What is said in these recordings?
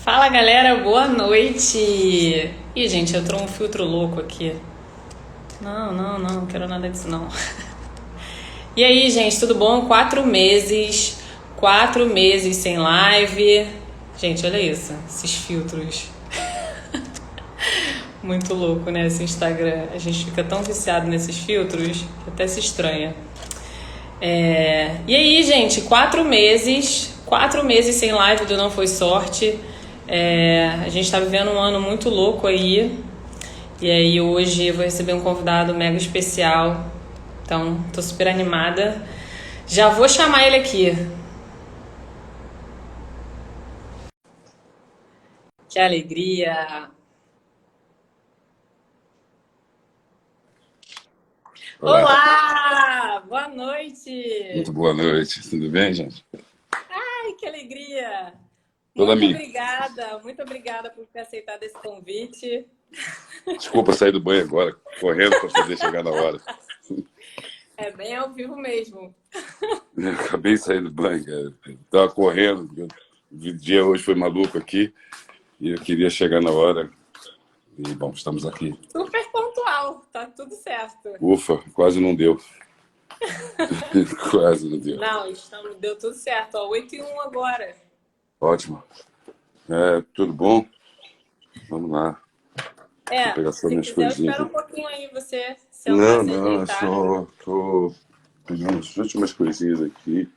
Fala galera, boa noite! Ih, gente, entrou um filtro louco aqui. Não quero nada disso não. E aí, gente, tudo bom? 4 meses sem live. Gente, olha isso, esses filtros. Muito louco, né? Esse Instagram. A gente fica tão viciado nesses filtros que até se estranha. E aí, gente, 4 meses sem live do Não Foi Sorte. A gente tá vivendo um ano muito louco aí. E aí hoje eu vou receber um convidado mega especial. Então, tô super animada. Já vou chamar ele aqui. Que alegria! Olá, Olá! Boa muito noite! boa noite. Tudo bem, gente? Ai, que alegria! Toda minha. Muito obrigada por ter aceitado esse convite. Desculpa sair do banho agora, correndo para poder chegar na hora. É bem ao vivo mesmo. Eu acabei de sair do banho, cara. Tava correndo. O dia hoje foi maluco aqui e eu queria chegar na hora. E, bom, estamos aqui. Super pontual, tá tudo certo. Ufa, quase não deu. Quase não deu. Não, deu tudo certo, ó, 8h01 agora. Ótimo. Tudo bom? Vamos lá. Deixa eu pegar só Se minhas quiser, eu coisinhas espero um aqui. pouquinho aí você sentar, Não, se não, eu ajeitar. só tô pegando as últimas coisinhas aqui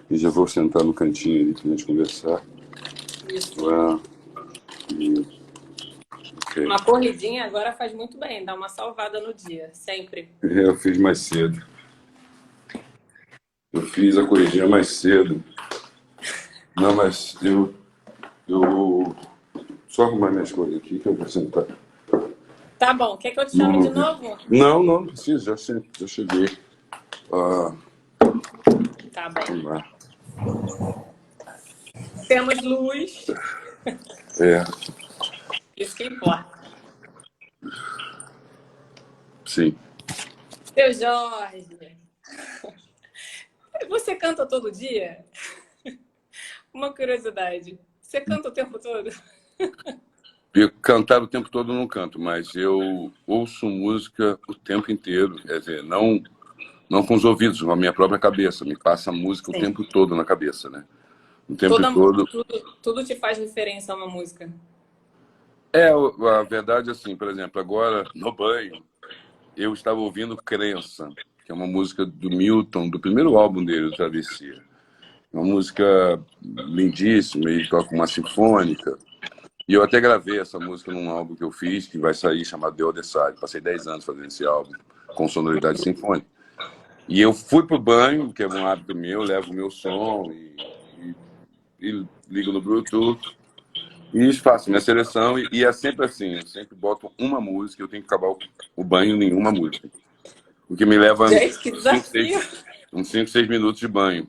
e já vou sentar no cantinho ali pra gente conversar. Isso. Ah, e- ok. Uma corridinha agora faz muito bem, dá uma salvada no dia, sempre. Eu fiz mais cedo. Eu fiz a corridinha mais cedo. Não, mas eu só arrumar minhas coisas aqui que eu vou sentar. Tá bom, quer que eu te chame de Não, novo? não precisa, já cheguei. Ah, Tá bem. vamos lá. Temos luz, É, isso que importa. sim. Seu Jorge, você canta todo dia? Uma curiosidade. Você canta o tempo todo? Eu cantar o tempo todo eu não canto, mas eu ouço música o tempo inteiro. Quer dizer, não com os ouvidos, com a minha própria cabeça. Me passa música o Sim. tempo todo na cabeça, né? O tempo todo. Tudo te faz referência a uma música. A verdade é assim, por exemplo, agora no banho, eu estava ouvindo Crença, que é uma música do Milton, do primeiro álbum dele, do Travessia. Uma música lindíssima, ele toca uma sinfônica. E eu até gravei essa música num álbum que eu fiz, que vai sair, chamado The Other Side. Passei 10 anos fazendo esse álbum, com sonoridade sinfônica. E eu fui pro banho, que é um hábito meu, levo o meu som e ligo no Bluetooth. E faço minha seleção e é sempre assim, eu sempre boto uma música, eu tenho que acabar o banho em uma música. O que me leva Gente, que uns 5, desafio! 6 minutos de banho.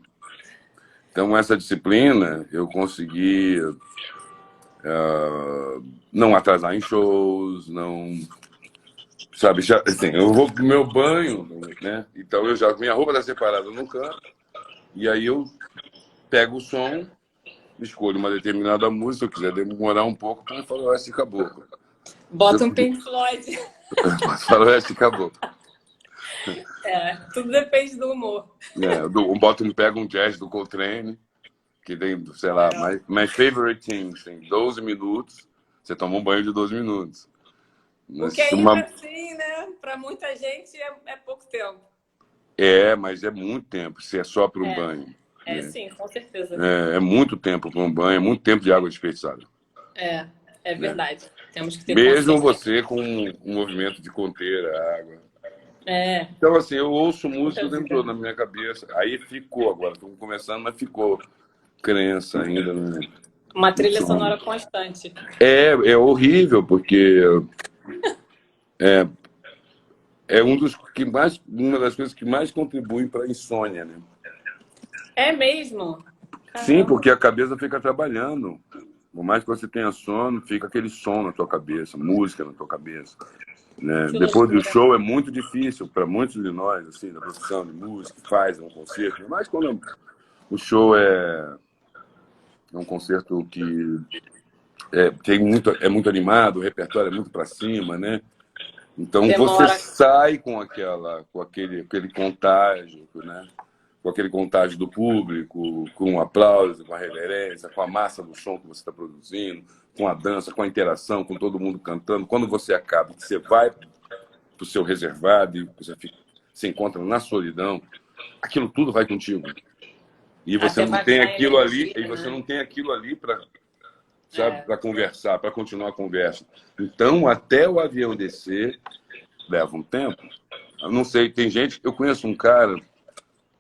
Então, essa disciplina, eu consegui não atrasar em shows, não... Sabe, já, assim, eu vou pro meu banho, né? Então, minha roupa tá separada no canto, e aí eu pego o som, escolho uma determinada música, se eu quiser demorar um pouco, põe Faroeste Caboclo. Bota um Pink Floyd. Faroeste Caboclo. Tudo depende do humor. Pega um jazz do Coltrane, que tem, sei lá, my favorite things, tem 12 minutos, você toma um banho de 12 minutos. O que é assim, né? Para muita gente é pouco tempo. Mas é muito tempo, se é só para um banho. Né? Sim, com certeza. É muito tempo para um banho, é muito tempo de água desperdiçada. É verdade. Né? Temos que ter mesmo consciência. você com um movimento de conter a água. É. Então, assim, eu ouço música o tempo todo na minha cabeça. Aí ficou agora, estamos começando, mas ficou Crença ainda. Né? Uma trilha sonora constante. É horrível, porque uma das coisas que mais contribuem para a insônia, né? É mesmo? Caramba. Sim, porque a cabeça fica trabalhando. Por mais que você tenha sono, fica aquele som na tua cabeça, música na tua cabeça. Né? Depois do show é muito difícil para muitos de nós, assim, da profissão de música, que faz um concerto. Mas quando o show é um concerto que é muito animado, o repertório é muito para cima, né? Então você Demora. sai com aquele contágio, né? Com aquele contágio do público, com o aplauso, com a reverência, com a massa do som que você está produzindo, com a dança, com a interação, com todo mundo cantando. Quando você acaba, você vai para o seu reservado e se encontra na solidão, aquilo tudo vai contigo. E você Até não para tem ganhar aquilo ali, energia, e você né? não tem aquilo ali para, sabe, É. para conversar, para continuar a conversa. Então, até o avião descer, leva um tempo. Eu não sei, tem gente, eu conheço um cara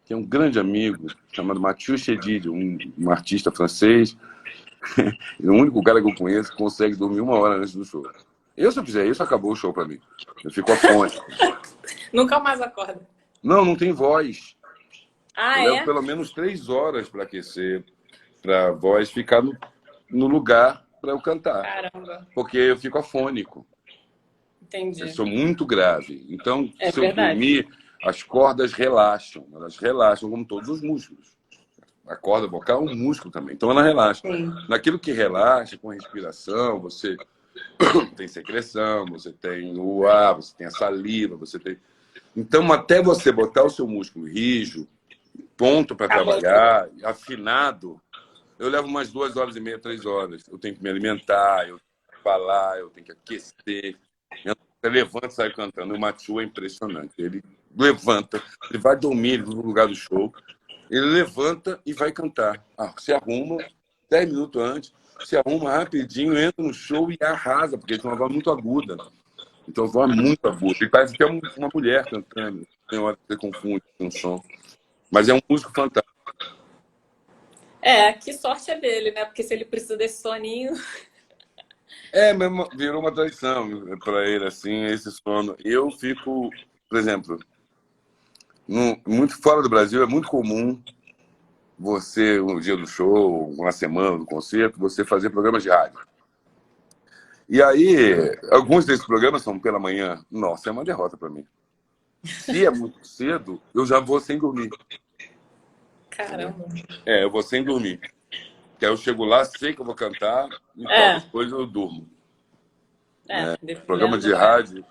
que é um grande amigo, chamado Mathieu Chédid, um artista francês. É o único cara que eu conheço que consegue dormir 1 hora antes do show. Eu, se eu fizer isso, acabou o show para mim. Eu fico afônico. Nunca mais acorda. Não tem voz. Eu Ah, levo é? pelo menos 3 horas para aquecer, para a voz ficar no lugar para eu cantar. Caramba. Porque eu fico afônico. Eu Entendi. sou muito grave. Então, É se eu verdade. dormir, as cordas relaxam. Elas relaxam, como todos os músculos. A corda vocal é um músculo também. Então, ela relaxa. Sim. Naquilo que relaxa, com respiração, você tem secreção, você tem o ar, você tem a saliva, você tem... Então, até você botar o seu músculo rijo, ponto para Acabou. trabalhar, afinado, eu levo umas 2 horas e meia, 3 horas. Eu tenho que me alimentar, eu tenho que falar, eu tenho que aquecer. Você levanta e sai cantando. O Mathieu é impressionante. Ele levanta, ele vai dormir no lugar do show, ele levanta e vai cantar. Se arruma 10 minutos antes, se arruma rapidinho, entra no show e arrasa, porque ele tem uma voz muito aguda. Então, a voz é muito aguda. Ele parece que é uma mulher cantando. Tem hora que você confunde com o som. Mas é um músico fantástico. É, que sorte é dele, né? Porque se ele precisa desse soninho. Mesmo, virou uma tradição para ele, assim, esse sono. Eu fico, por exemplo, muito fora do Brasil, é muito comum você, um dia do show, uma semana do concerto, você fazer programas de rádio. E aí, alguns desses programas são pela manhã. Nossa, é uma derrota para mim. Se é muito cedo, eu já vou sem dormir. Caramba. Eu vou sem dormir. Que aí eu chego lá, sei que eu vou cantar, então depois eu durmo. Programa de rádio.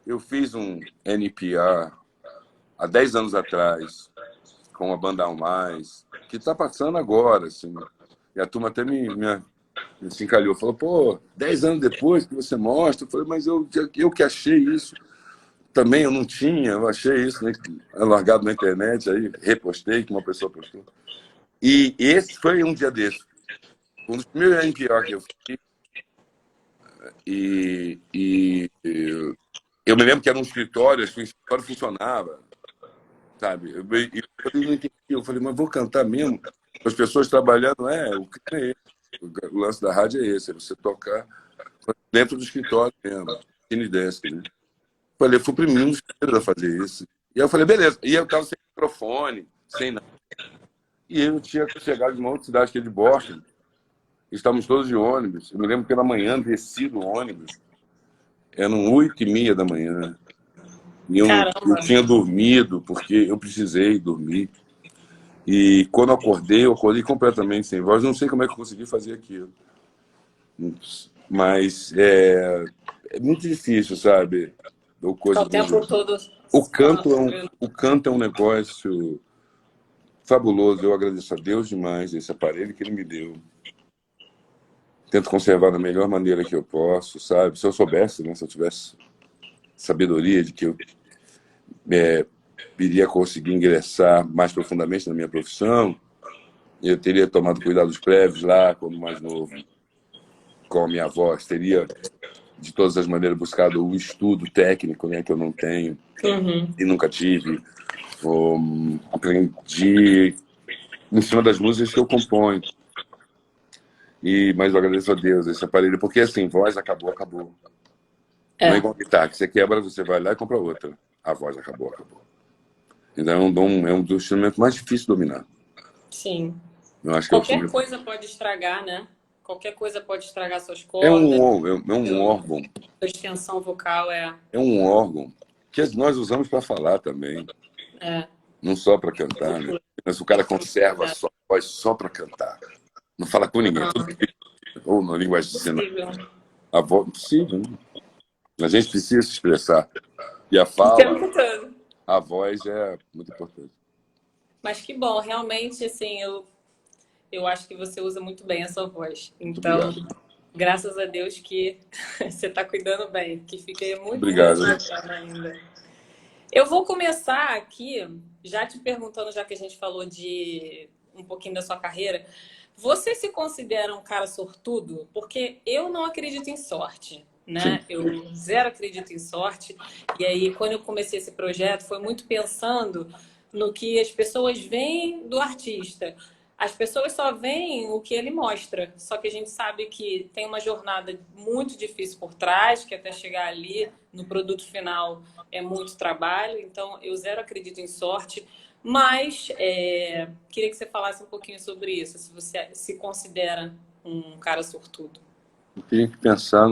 Eu fiz um NPR há 10 anos atrás, com a Banda Ao Mais, que está passando agora, assim. E a turma até me se encalhou. Falou, pô, 10 anos depois que você mostra. Eu falei, mas eu que achei isso. Também eu não tinha, eu achei isso, né, largado na internet, aí repostei, que uma pessoa postou. E esse foi um dia desse. Um dos primeiros NPR que eu fiz. E eu me lembro que era um escritório, acho que o escritório funcionava, sabe? Eu falei, mas vou cantar mesmo? As pessoas trabalhando, o que é esse? O lance da rádio é esse, é você tocar dentro do escritório mesmo, cine desk, né? Falei, fui o primeiro a fazer isso. E aí eu falei, beleza. E eu estava sem microfone, sem nada. E eu tinha chegado de uma outra cidade, que é de Boston. Estávamos todos de ônibus. Eu me lembro que pela manhã, desci do ônibus. Eram 8h30 da manhã. E eu tinha dormido, porque eu precisei dormir. E quando eu acordei completamente sem voz. Não sei como é que eu consegui fazer aquilo. Mas é muito difícil, sabe? O tempo todo. O canto é um negócio fabuloso. Eu agradeço a Deus demais esse aparelho que ele me deu. Tento conservar da melhor maneira que eu posso, sabe? Se eu soubesse, né? Se eu tivesse sabedoria de que eu iria conseguir ingressar mais profundamente na minha profissão, eu teria tomado cuidados prévios lá, quando mais novo, com a minha voz. Teria, de todas as maneiras, buscado um estudo técnico, né? Que eu não tenho e nunca tive. Aprendi em cima das músicas que eu componho. Mas eu agradeço a Deus esse aparelho, porque assim, voz acabou. Não é igual guitarra, que você quebra, você vai lá e compra outra. A voz acabou. Então é um dos instrumentos mais difíceis de dominar. Sim. Eu acho Qualquer coisa pode estragar, né? Qualquer coisa pode estragar suas cordas. É um órgão. A extensão vocal É um órgão que nós usamos para falar também. Não só para cantar, né? Mas o cara conserva a sua voz só para cantar. Não fala com ninguém. ou na linguagem de sinais. Possível. A voz, possível, né? A gente precisa se expressar. E a O fala, tempo todo. a voz é muito importante. Mas que bom, realmente, assim, eu acho que você usa muito bem a sua voz. Muito Então, obrigado. graças a Deus que você está cuidando bem, que fica muito mais Obrigado. bacana ainda. Eu vou começar aqui, já te perguntando, já que a gente falou de um pouquinho da sua carreira, você se considera um cara sortudo? Porque eu não acredito em sorte, Sim. né? Eu zero acredito em sorte. E aí, quando eu comecei esse projeto, foi muito pensando no que as pessoas veem do artista. As pessoas só veem o que ele mostra, só que a gente sabe que tem uma jornada muito difícil por trás, que até chegar ali no produto final é muito trabalho, então eu zero acredito em sorte, mas queria que você falasse um pouquinho sobre isso, se você se considera um cara sortudo. Eu tenho que pensar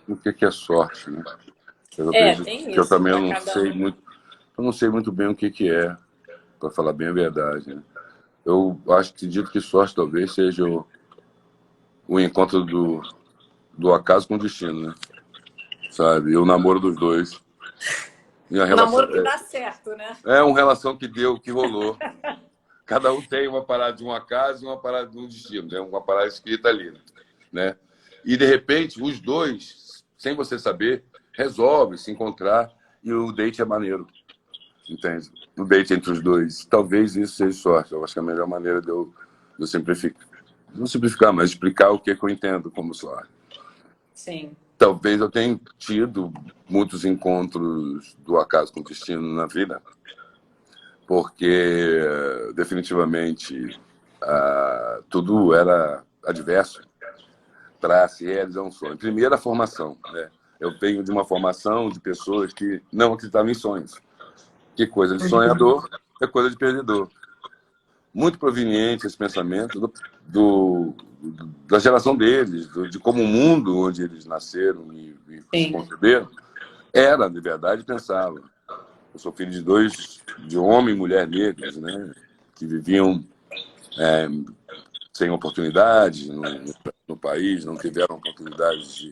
no que é sorte, né? Eu acredito Tem que eu isso, também para não cada sei um. muito, eu não sei muito bem o que é, para falar bem a verdade, né? Eu acho que acredito que sorte talvez seja o encontro do acaso com o destino, né? Sabe? E o namoro dos dois. E a O relação namoro que dá certo, né? é uma relação que deu, que rolou. Cada um tem uma parada de um acaso e uma parada de um destino, né? Uma parada escrita ali, né? E de repente os dois, sem você saber, resolvem se encontrar e o date é maneiro, entende? O date entre os dois. Talvez isso seja sorte. Eu acho que é a melhor maneira de eu simplificar. Não simplificar, mas explicar o que eu entendo como sorte. Sim. Talvez eu tenha tido muitos encontros do acaso com o destino na vida, porque definitivamente tudo era adverso para se realizar um sonho. Primeiro, a formação, né? Eu venho de uma formação de pessoas que não acreditavam em sonhos. Que coisa de sonhador é coisa de perdedor. Muito proveniente esse pensamento da geração deles, de como o mundo onde eles nasceram e se Sim. conceberam era, de verdade, pensava. Eu sou filho de homem e mulher negros, né? Que viviam sem oportunidade no país, não tiveram oportunidade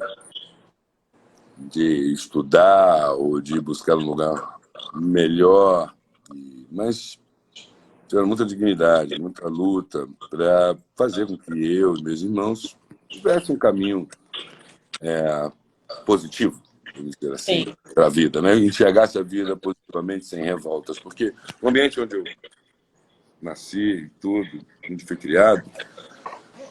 de estudar ou de buscar um lugar melhor, mas tiveram muita dignidade, muita luta para fazer com que eu e meus irmãos tivessem um caminho positivo, vamos dizer assim, Sim. para a vida, né? Enxergasse a vida positivamente, sem revoltas, porque o ambiente onde eu nasci e tudo, onde fui criado,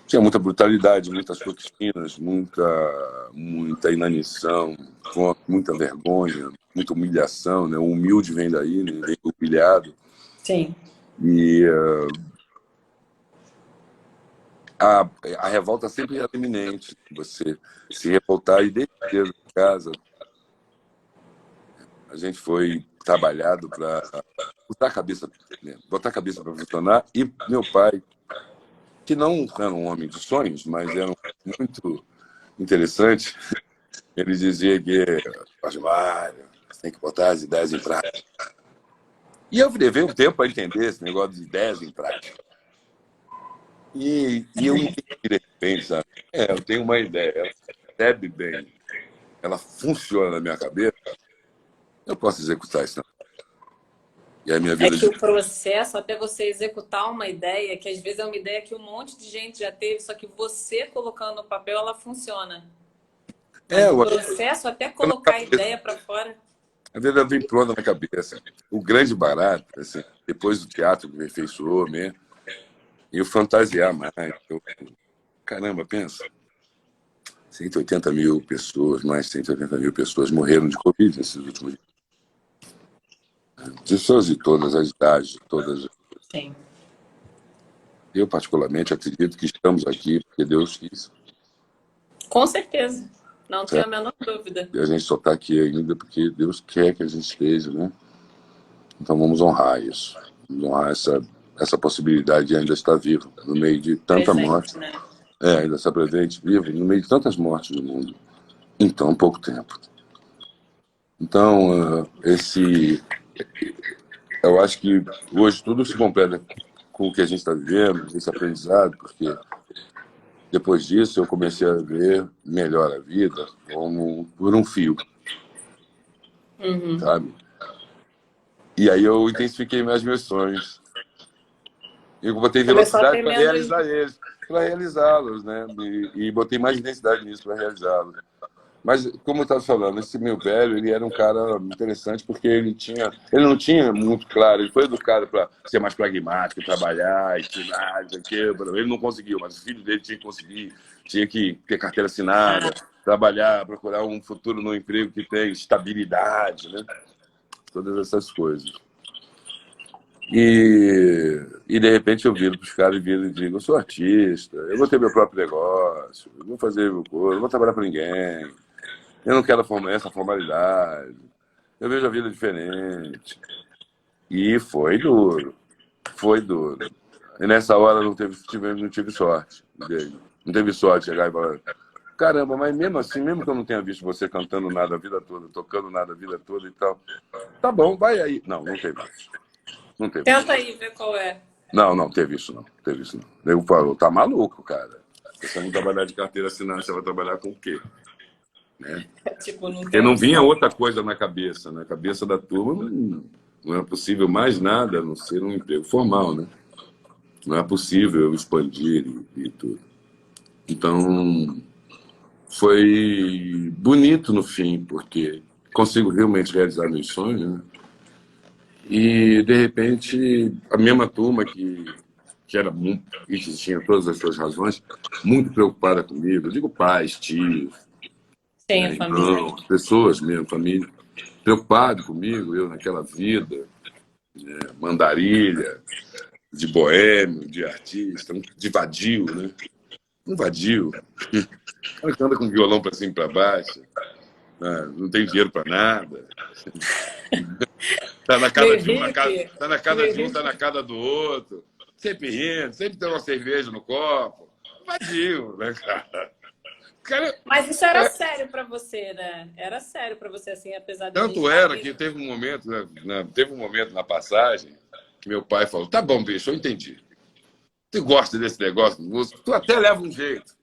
tinha muita brutalidade, muitas toxinas, muita inanição, muita vergonha, muita humilhação, né? O humilde vem daí, né? Vem humilhado. Sim. E a revolta sempre era iminente. Você se revoltar e desde cedo em casa, a gente foi trabalhado para botar a cabeça, né? Botar a cabeça para funcionar. E meu pai, que não era um homem de sonhos, mas era muito interessante, ele dizia que, Osmário, você tem que botar as ideias em prática. E eu levei um tempo para entender esse negócio de ideias em prática. E eu entendi de repente, sabe? Eu tenho uma ideia, ela recebe bem, ela funciona na minha cabeça, eu posso executar isso. E a minha É vida que de. o processo, até você executar uma ideia, que às vezes é uma ideia que um monte de gente já teve, só que você colocando no papel, ela funciona. Mas o Eu, processo, até colocar a ideia para fora. a vida vem pronta na cabeça. O grande barato, assim, depois do teatro que me afeiçoou mesmo, eu fantasiar mais. Caramba, pensa. 180 mil pessoas, mais de 180 mil pessoas morreram de Covid nesses últimos dias. Pessoas de todas as idades, de todas. Sim. Eu, particularmente, acredito que estamos aqui porque Deus quis. Com certeza. Não tenho a Certo? menor dúvida. E a gente só está aqui ainda porque Deus quer que a gente esteja, né? Então vamos honrar isso. Vamos honrar essa possibilidade de ainda estar vivo no meio de tanta morte. Presente, né? Ainda estar presente, vivo, no meio de tantas mortes do mundo em tão pouco tempo. Então, eu acho que hoje tudo se completa com o que a gente está vivendo, esse aprendizado, porque Depois disso, eu comecei a ver melhor a vida como por um fio, Uhum. sabe? E aí eu intensifiquei mais meus sonhos. Eu botei Começou a velocidade ter para menos. realizar eles, para realizá-los, né? E botei mais intensidade nisso para realizá-los. Mas, como eu estava falando, esse meu velho, ele era um cara interessante porque ele não tinha muito claro, ele foi educado para ser mais pragmático, trabalhar, estudar, não sei o quê. Ele não conseguiu, mas o filho dele tinha que conseguir, tinha que ter carteira assinada, trabalhar, procurar um futuro no emprego que tem estabilidade, né? Todas essas coisas. E de repente eu viro para os caras e digo, eu sou artista, eu vou ter meu próprio negócio, eu vou fazer meu coisa, não vou trabalhar para ninguém, eu não quero essa formalidade, eu vejo a vida diferente. E foi duro, foi duro. E nessa hora não tive sorte. Não teve sorte de chegar e falar, caramba, mas mesmo assim, mesmo que eu não tenha visto você cantando nada a vida toda, tocando nada a vida toda e tal, tá bom, vai aí. Não, não teve isso. Não teve isso. Tenta aí ver qual é. Não, não, teve isso não. Teve isso não. O nego falou, tá maluco, cara. Se você não trabalhar de carteira assinada, você vai trabalhar com o quê? Né? Tipo, não Porque tem não vinha opção. outra coisa na cabeça. Na cabeça da turma não é possível mais nada a não ser um emprego formal, né? Não é possível expandir e tudo. Então, foi bonito no fim, porque consigo realmente realizar meus sonhos, né? E, de repente, a mesma turma que era muito, e que tinha todas as suas razões, muito preocupada comigo. Eu digo pais, tios, Tem a né, família. irmãos, pessoas mesmo, família, preocupado comigo, eu naquela vida, mandarilha, de boêmio, de artista, de vadio, né? Um vadio. O cara que anda com violão para cima e para baixo, né? Não tem dinheiro para nada. Tá na casa Meio de um, hippie. tá na casa Meio de um, tá na hippie. casa do outro. Sempre rindo, sempre tem uma cerveja no copo. Vadio, né, cara? Cara, Mas isso era sério pra você, né? Era sério pra você, assim, apesar da gente tanto estar era que vendo. teve um momento na passagem que meu pai falou: tá bom, bicho, eu entendi. Tu gosta desse negócio de música? Tu até leva um jeito.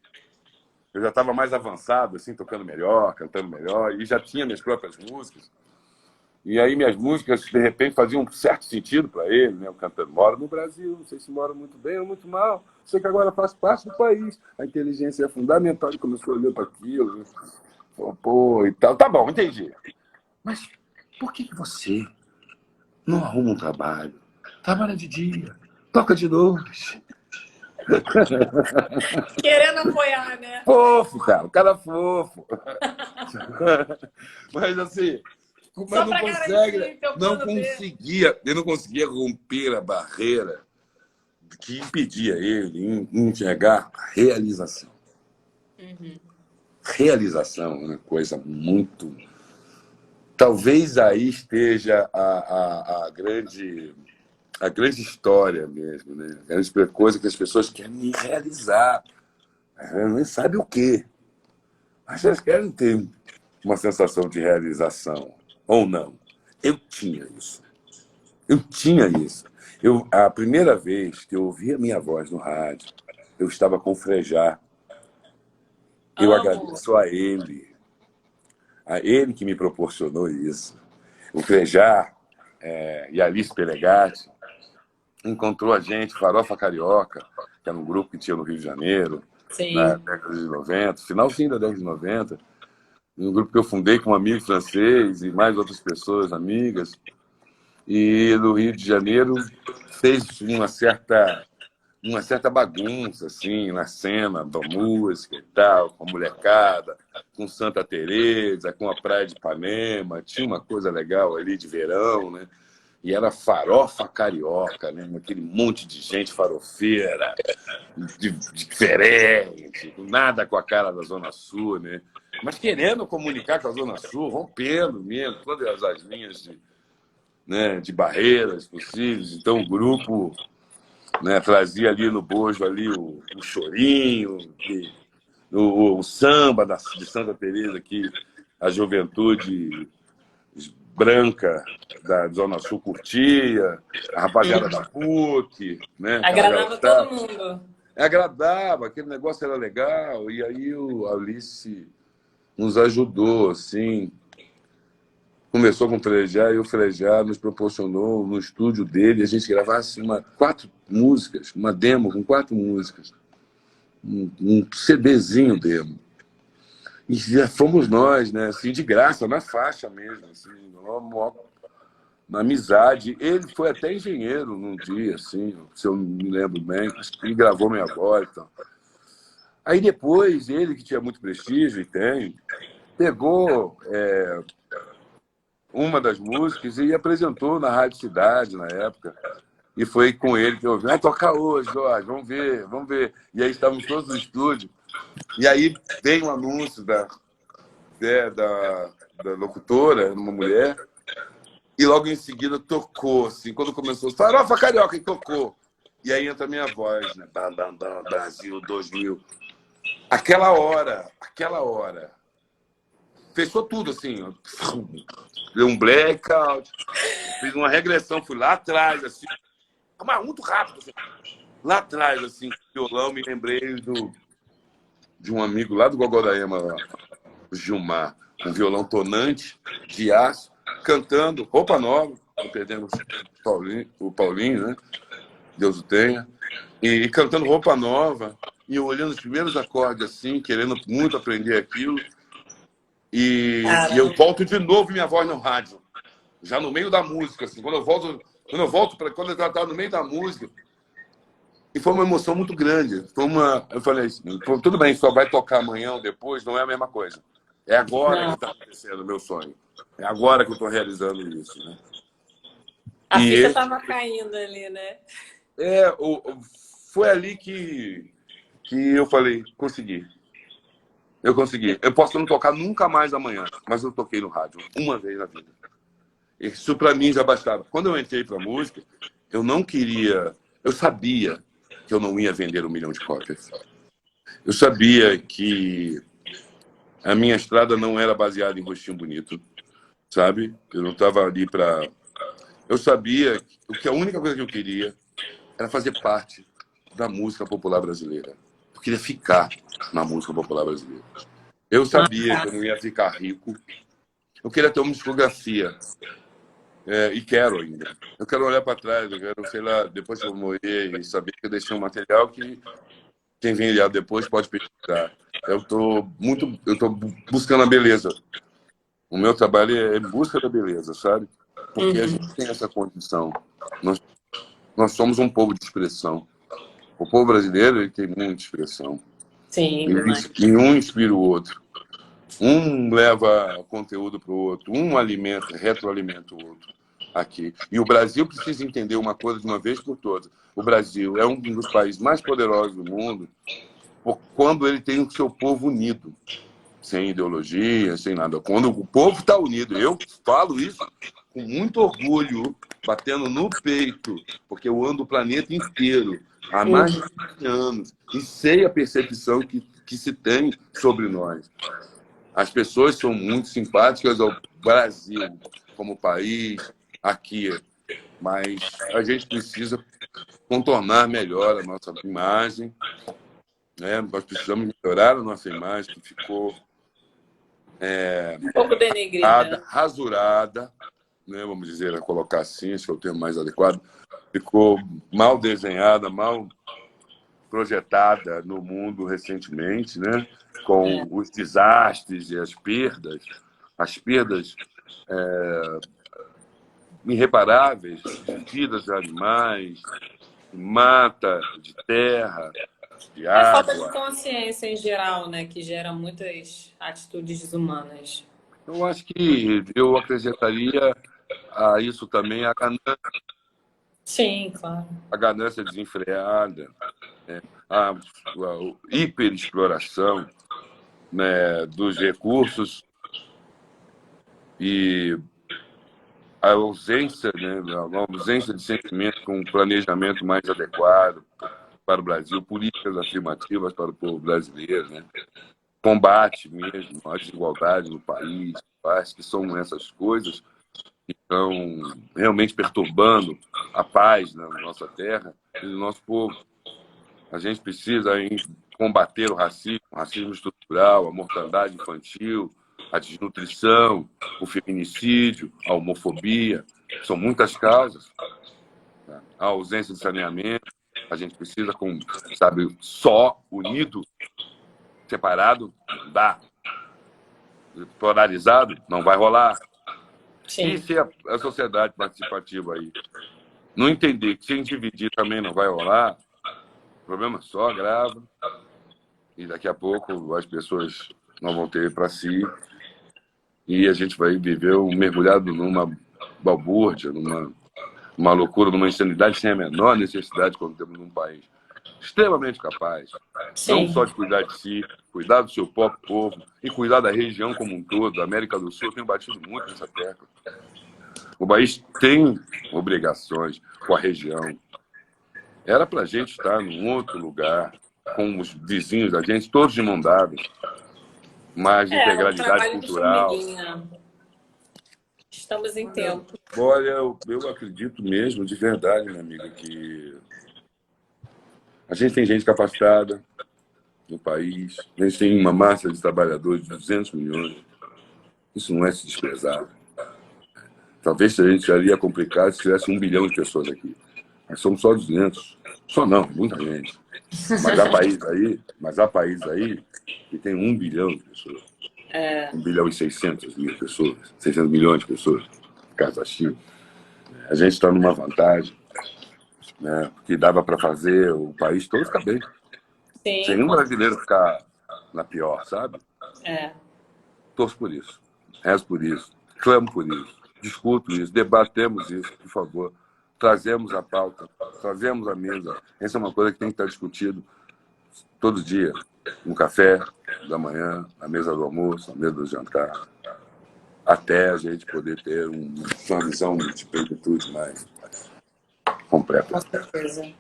Eu já estava mais avançado, assim, tocando melhor, cantando melhor, e já tinha minhas próprias músicas. E aí minhas músicas, de repente, faziam um certo sentido para ele, né? Eu cantando, moro no Brasil, não sei se moro muito bem ou muito mal, sei que agora faço parte do país. A inteligência é fundamental. Ele começou a olhar para aquilo, né? Falou, pô, e tal. Tá bom, entendi. Mas por que você não arruma um trabalho? Trabalha de dia, toca de noite. Querendo apoiar, né? Fofo, cara, o cara é fofo. Mas assim, mas Só não pra consegue, garantir teu não plano B. conseguia, ele não conseguia romper a barreira que impedia ele em enxergar a realização. Uhum. Realização é uma coisa muito. Talvez aí esteja a grande história mesmo, né? A grande coisa que as pessoas querem realizar. Não sabe o quê. Mas elas querem ter uma sensação de realização, ou não. Eu tinha isso. Eu tinha isso. A primeira vez que eu ouvi a minha voz no rádio, eu estava com o Frejá. Eu Amo. agradeço a ele que me proporcionou isso. O Frejá e a Alice Pelegatti encontrou a gente, Farofa Carioca, que era um grupo que tinha no Rio de Janeiro, na Sim. década de 90, finalzinho da década de 90, um grupo que eu fundei com um amigo francês e mais outras pessoas amigas. E no Rio de Janeiro fez uma certa bagunça assim na cena da música e tal, com a molecada, com Santa Teresa, com a Praia de Ipanema, tinha uma coisa legal ali de verão, né? E era farofa carioca, né? Aquele monte de gente farofeira, diferente, nada com a cara da Zona Sul, né? Mas querendo comunicar com a Zona Sul, rompendo mesmo todas as linhas né, de barreiras possíveis. Então o grupo, né, trazia ali no bojo ali o chorinho, o samba de Santa Teresa, que a juventude branca da Zona Sul curtia, a rapaziada da PUC, né, aquela Agradava todo garotada. mundo. agradava, aquele negócio era legal. E aí o Alice nos ajudou, assim. Começou com o Frejá e o Frejá nos proporcionou no estúdio dele a gente gravasse 4 músicas, uma demo com 4 músicas, um CDzinho demo. E já fomos nós, né? Assim, de graça, na faixa mesmo, assim, na amizade. Ele foi até engenheiro num dia, assim, se eu me lembro bem, acho que ele gravou minha voz. Então. Aí depois, ele que tinha muito prestígio e tem, pegou uma das músicas e apresentou na Rádio Cidade, na época. E foi com ele que eu vi, vai tocar hoje, Jorge, vamos ver, vamos ver. E aí estávamos todos no estúdio. E aí veio um anúncio da locutora, uma mulher, e logo em seguida tocou, assim, quando começou, Farofa Carioca, e tocou. E aí entra a minha voz, né? Bam, bam, bam, Brasil 2000. Aquela hora, fechou tudo, assim, deu um blackout, fiz uma regressão, fui lá atrás, assim, mas muito rápido, assim. Lá atrás, assim, violão, me lembrei de um amigo lá do Gogodaema, o Gilmar, um violão tonante, de aço, cantando Roupa Nova, não perdemos o Paulinho, né? Deus o tenha, e cantando Roupa Nova, e eu olhando os primeiros acordes, assim, querendo muito aprender aquilo, e eu volto de novo minha voz no rádio, já no meio da música, assim, quando eu volto quando eu estava no meio da música, e foi uma emoção muito grande. Eu falei assim, tudo bem, só vai tocar amanhã ou depois, não é a mesma coisa. É agora que está acontecendo o meu sonho. É agora que eu estou realizando isso, né? A ficha estava caindo ali, né? Foi ali que eu falei, consegui. Eu consegui. Eu posso não tocar nunca mais amanhã, mas eu toquei no rádio uma vez na vida. Isso para mim já bastava. Quando eu entrei para a música, eu não queria... Eu sabia que eu não ia vender 1 milhão de cópias. Eu sabia que a minha estrada não era baseada em rostinho bonito, sabe? Eu não estava ali para... Eu sabia que a única coisa que eu queria era fazer parte da música popular brasileira. Eu queria ficar na música popular brasileira. Eu sabia que eu não ia ficar rico. Eu queria ter uma discografia. E quero ainda. Eu quero olhar para trás, eu quero, sei lá, depois que eu morrer e saber que eu deixei um material que quem vem depois pode pesquisar. Eu estou buscando a beleza. O meu trabalho é em busca da beleza, sabe? Porque a gente tem essa condição. Nós somos um povo de expressão. O povo brasileiro ele tem muita expressão. Sim, e um inspira o outro. Um leva conteúdo para o outro, um retroalimenta o outro aqui. E o Brasil precisa entender uma coisa de uma vez por todas. O Brasil é um dos países mais poderosos do mundo quando ele tem o seu povo unido, sem ideologia, sem nada. Quando o povo está unido, eu falo isso com muito orgulho, batendo no peito, porque eu ando o planeta inteiro há mais de 20 anos e sei a percepção que se tem sobre nós. As pessoas são muito simpáticas ao Brasil como país, aqui, mas a gente precisa contornar melhor a nossa imagem, né? Nós precisamos melhorar a nossa imagem, que ficou um pouco denegrida, rasurada, né? Vamos dizer, colocar assim, esse é o termo mais adequado, ficou mal desenhada, mal projetada no mundo recentemente, né? Com os desastres e as perdas irreparáveis de vidas de animais, de mata, de terra, de água. É falta de consciência em geral, né? Que gera muitas atitudes desumanas. Eu acho que eu acrescentaria a isso também a ganância. Sim, claro. A ganância desenfreada, né? a hiperexploração, né, dos recursos e a ausência, né, a ausência de sentimento com um planejamento mais adequado para o Brasil, políticas afirmativas para o povo brasileiro, né? Combate mesmo à desigualdade no país, acho que são essas coisas que estão realmente perturbando a paz na nossa terra e no nosso povo. A gente precisa combater o racismo estrutural, a mortandade infantil, a desnutrição, o feminicídio, a homofobia. São muitas causas. Tá? A ausência de saneamento. A gente precisa, sabe, só, unido, separado, não dá. Polarizado, não vai rolar. Sim. E se a sociedade participativa aí não entender que se a gente dividir também não vai rolar, o problema só agrava e daqui a pouco as pessoas não vão ter para si e a gente vai viver mergulhado numa balbúrdia, numa loucura, numa insanidade sem a menor necessidade quando temos um país extremamente capaz, Sim. não só de cuidar de si, cuidar do seu próprio povo e cuidar da região como um todo, da América do Sul. Eu tenho batido muito nessa tecla. O país tem obrigações com a região. Era para a gente estar num outro lugar, com os vizinhos da gente, todos de mão dadas, mais integralidade cultural. Estamos em tempo. Olha, eu acredito mesmo, de verdade, minha amiga, que a gente tem gente capacitada no país, a gente tem uma massa de trabalhadores de 200 milhões. Isso não é se desprezar. Talvez a gente seria complicado se tivesse 1 bilhão de pessoas aqui. Nós somos só 200. Só não, muita gente. Mas há países aí que tem 1 bilhão de pessoas. 1 bilhão e 600 mil pessoas. 600 milhões de pessoas. Caso da China. A gente está numa vantagem, né, porque dava para fazer o país todo ficar bem. Sim. Sem um brasileiro ficar na pior, sabe? Torço por isso. Rezo por isso. Clamo por isso. Discuto isso. Debatemos isso, por favor. Trazemos a pauta. Trazemos a mesa. Essa é uma coisa que tem que estar discutido todo dia. No café da manhã, na mesa do almoço, na mesa do jantar. Até a gente poder ter uma visão de plenitude mais completa. Com certeza.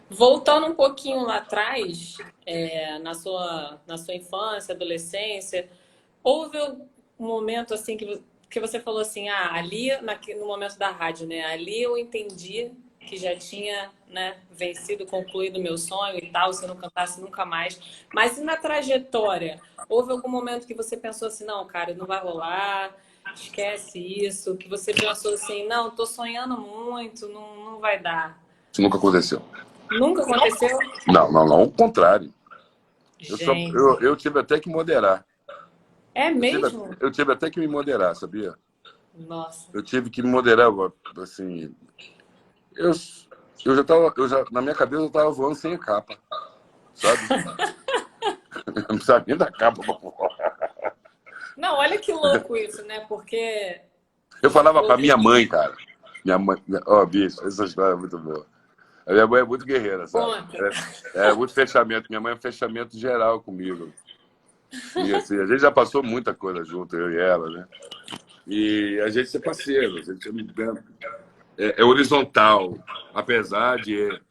Voltando um pouquinho lá atrás, na sua infância, adolescência, houve um momento assim que você falou assim, ali no momento da rádio, né? Ali eu entendi que já tinha, né, vencido, concluído o meu sonho e tal, se eu não cantasse nunca mais. Mas e na trajetória? Houve algum momento que você pensou assim, não, cara, não vai rolar, esquece isso, que você pensou assim, não, tô sonhando muito, não vai dar. Isso nunca aconteceu. Nunca aconteceu? Não, ao contrário. Gente. Eu tive até que moderar. É mesmo? Eu tive até que me moderar, sabia? Nossa. Eu tive que me moderar, assim... na minha cabeça eu tava voando sem a capa, sabe? Eu não precisava nem da capa pra voar. Não, olha que louco isso, né? Porque... Eu falava pra minha mãe, cara. Minha mãe... bicho, essa história é muito boa. A minha mãe é muito guerreira, sabe? É muito fechamento. Minha mãe é um fechamento geral comigo. E assim, a gente já passou muita coisa junto, eu e ela, né? E a gente é parceiro, a gente é horizontal, apesar de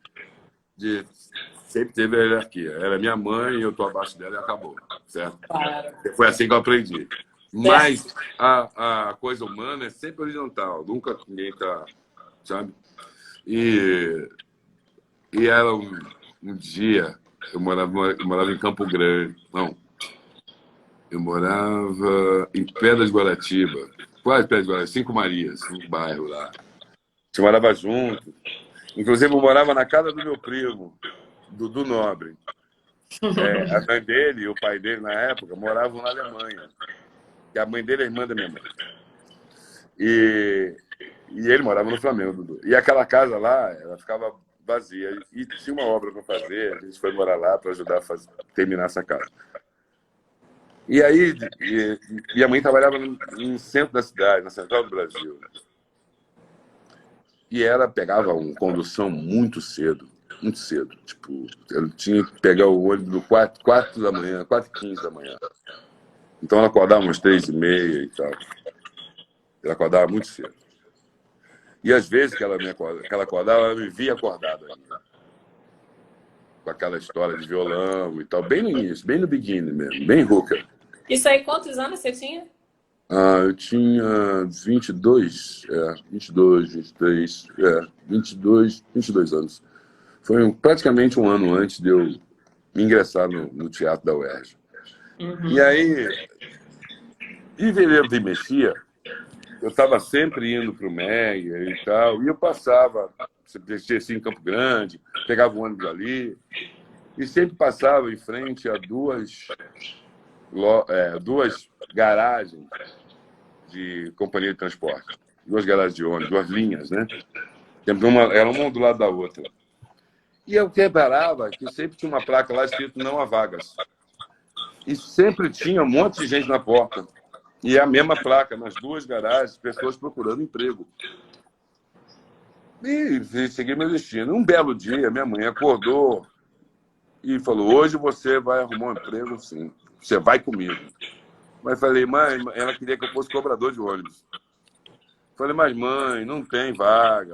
sempre teve a hierarquia. Ela é minha mãe, eu tô abaixo dela e acabou, certo? Claro. Foi assim que eu aprendi. Mas a coisa humana é sempre horizontal, nunca ninguém tá, sabe? E ela, um dia, eu morava em Campo Grande, não, eu morava em Pedras de Guaratiba, quase Pedras de Guaratiba, Cinco Marias, um bairro lá. A gente morava junto. Inclusive, eu morava na casa do meu primo, Dudu Nobre. A mãe dele e o pai dele, na época, moravam na Alemanha. E a mãe dele é irmã da minha mãe. E ele morava no Flamengo, Dudu. E aquela casa lá, ela ficava vazia. E tinha uma obra para fazer, a gente foi morar lá para ajudar a terminar essa casa. E aí, minha mãe trabalhava no centro da cidade, na central do Brasil. E ela pegava uma condução muito cedo. Tipo, ela tinha que pegar o ônibus no 4 da manhã, 4h15 da manhã. Então ela acordava umas 3h30 e tal. Ela acordava muito cedo. E às vezes que ela acordava, ela me via acordado ainda. Com aquela história de violão e tal, bem no início, bem no beginning mesmo, bem hooker. Isso aí, quantos anos você tinha? Eu tinha 22, 22 anos. Foi praticamente um ano antes de eu ingressar no teatro da UERJ. E aí, em Veredas e Mexia, eu estava sempre indo para o Meia e tal, e eu passava, assim, em Campo Grande, pegava um ônibus ali, e sempre passava em frente a duas garagens de companhia de transporte. Duas garagens de ônibus, duas linhas, né? Era uma do lado da outra. E eu reparava que sempre tinha uma placa lá escrito não há vagas. E sempre tinha um monte de gente na porta. E a mesma placa, nas duas garagens, pessoas procurando emprego. E segui meu destino. Um belo dia, minha mãe acordou e falou, hoje você vai arrumar um emprego, sim. Você vai comigo. Mas falei, mãe, ela queria que eu fosse cobrador de ônibus. Falei, mas mãe, não tem vaga.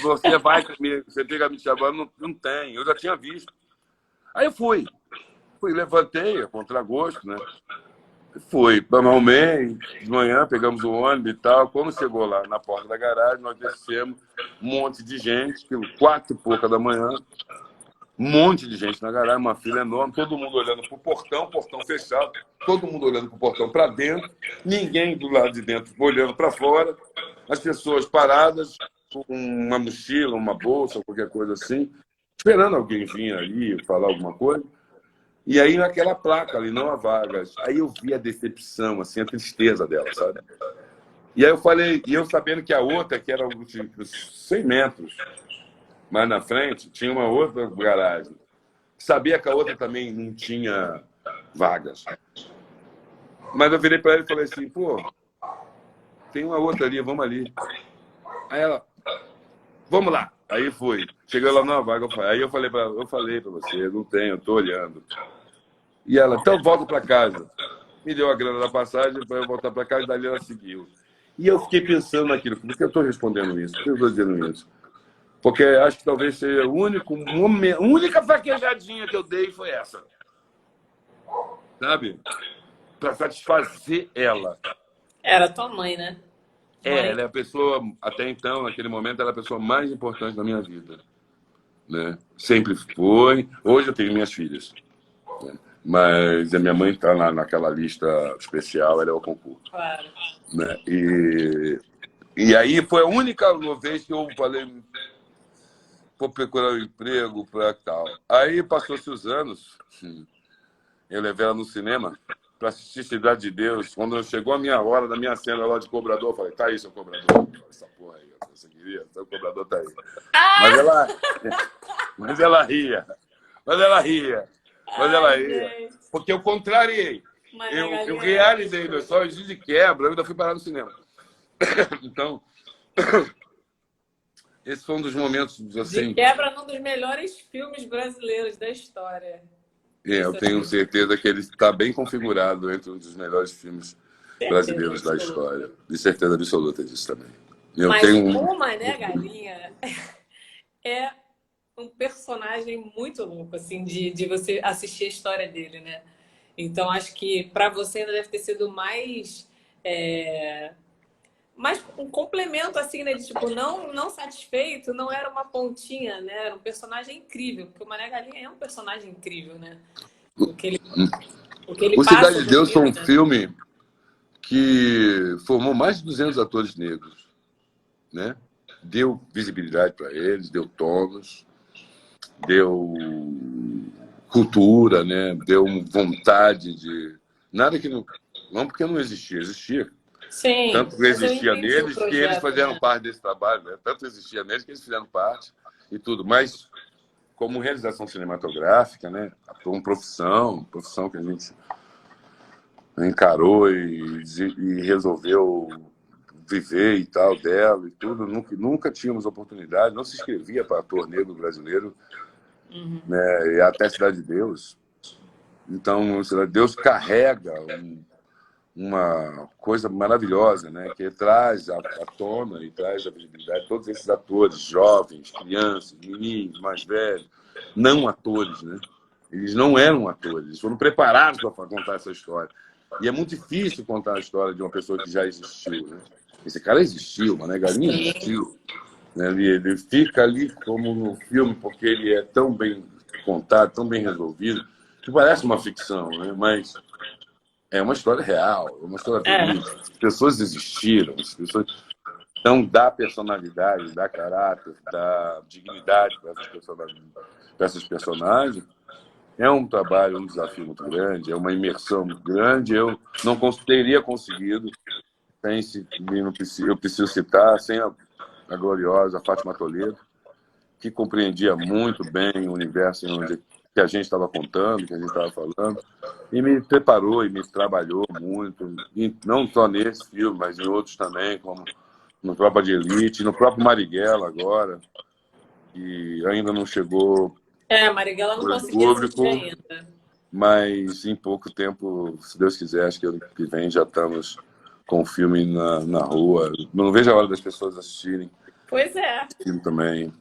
Você vai comigo. Você fica me chamando, não tem. Eu já tinha visto. Aí eu fui. Levantei, a contragosto, né? Fui, arrumei, de manhã pegamos o ônibus e tal. Quando chegou lá na porta da garagem, nós descemos, um monte de gente, 4h pouca da manhã, um monte de gente na garagem, uma fila enorme, todo mundo olhando para o portão fechado, todo mundo olhando para o portão para dentro, ninguém do lado de dentro olhando para fora, as pessoas paradas com uma mochila, uma bolsa, qualquer coisa assim, esperando alguém vir ali falar alguma coisa. E aí naquela placa ali, não há vagas. Aí eu vi a decepção, assim, a tristeza dela, sabe? E aí eu falei, e eu sabendo que a outra, que era tipo, 100 metros mais na frente, tinha uma outra garagem. Sabia que a outra também não tinha vagas. Mas eu virei para ela e falei assim, pô, tem uma outra ali, vamos ali. Aí ela, vamos lá. Aí fui. Chegou lá na vaga, aí eu falei para você, não tenho, eu tô olhando. E ela, então volta para casa. Me deu a grana da passagem para eu voltar para casa e dali ela seguiu. E eu fiquei pensando naquilo. Por que eu estou respondendo isso? Por que eu estou dizendo isso? Porque acho que talvez seja o único momento, a única fraquejadinha que eu dei foi essa. Sabe? Para satisfazer ela. Era tua mãe, né? Ela é a pessoa, até então, naquele momento, ela é a pessoa mais importante da minha vida. Né? Sempre foi. Hoje eu tenho minhas filhas. Né? Mas a minha mãe está naquela lista especial, ela é o concurso. Claro. Né? E aí foi a única vez que eu falei, vou procurar um emprego para tal. Aí passou-se os anos, eu levei ela no cinema para assistir Cidade de Deus. Quando chegou a minha hora, da minha cena lá de cobrador, eu falei, tá aí, seu cobrador. Essa porra aí, você queria? Seu cobrador tá aí. Mas ela ria. Porque eu contrariei. Eu realizei meus sonhos de quebra, eu ainda fui parar no cinema. Então, esse foi um dos momentos, assim... De quebra, num dos melhores filmes brasileiros da história. Eu tenho certeza que ele está bem configurado entre um dos melhores filmes brasileiros da história. De certeza absoluta disso também. Mas o Mané Galinha é um personagem muito louco, assim, de você assistir a história dele, né? Então, acho que para você ainda deve ter sido mais um complemento, assim, né? De, tipo, não satisfeito, não era uma pontinha, né? Era um personagem incrível, porque o Mané Galinha é um personagem incrível, né? O que ele o passa Cidade de Deus foi um né? filme que formou mais de 200 atores negros, né? Deu visibilidade para eles, deu tonos, deu cultura, né? Deu vontade de... Nada que não... Não porque não existia. Sim, tanto que existia neles projeto, que eles fizeram né? parte desse trabalho, né? Tanto existia neles que eles fizeram parte e tudo. Mas como realização cinematográfica, né? Uma profissão que a gente encarou e resolveu viver e tal dela e tudo. Nunca tínhamos oportunidade, não se inscrevia para ator negro brasileiro, né? E até Cidade de Deus. Então, Cidade de Deus carrega uma coisa maravilhosa, né? Que traz à tona e traz a visibilidade todos esses atores, jovens, crianças, meninos, mais velhos, não atores, né? Eles não eram atores, eles foram preparados para contar essa história. E é muito difícil contar a história de uma pessoa que já existiu, né? Esse cara existiu, Mané Galinha existiu. né? Ele fica ali como no filme, porque ele é tão bem contado, tão bem resolvido, que parece uma ficção, né? Mas é uma história real, é uma história É. verídica. As pessoas existiram, as pessoas. Então, dá personalidade, dá caráter, dá dignidade para essas personagens. É um trabalho, um desafio muito grande, é uma imersão muito grande. Eu não teria conseguido, eu preciso citar, sem a gloriosa Fátima Toledo, que compreendia muito bem o universo que a gente estava contando, que a gente estava falando, e me preparou e me trabalhou muito, e não só nesse filme, mas em outros também, como no Tropa de Elite, no próprio Marighella agora, que ainda não chegou Marighella não para o consegui assistir público, ainda. mas em pouco tempo, se Deus quiser, acho que ano que vem já estamos com o filme na rua. Não vejo a hora das pessoas assistirem Pois é. o filme também.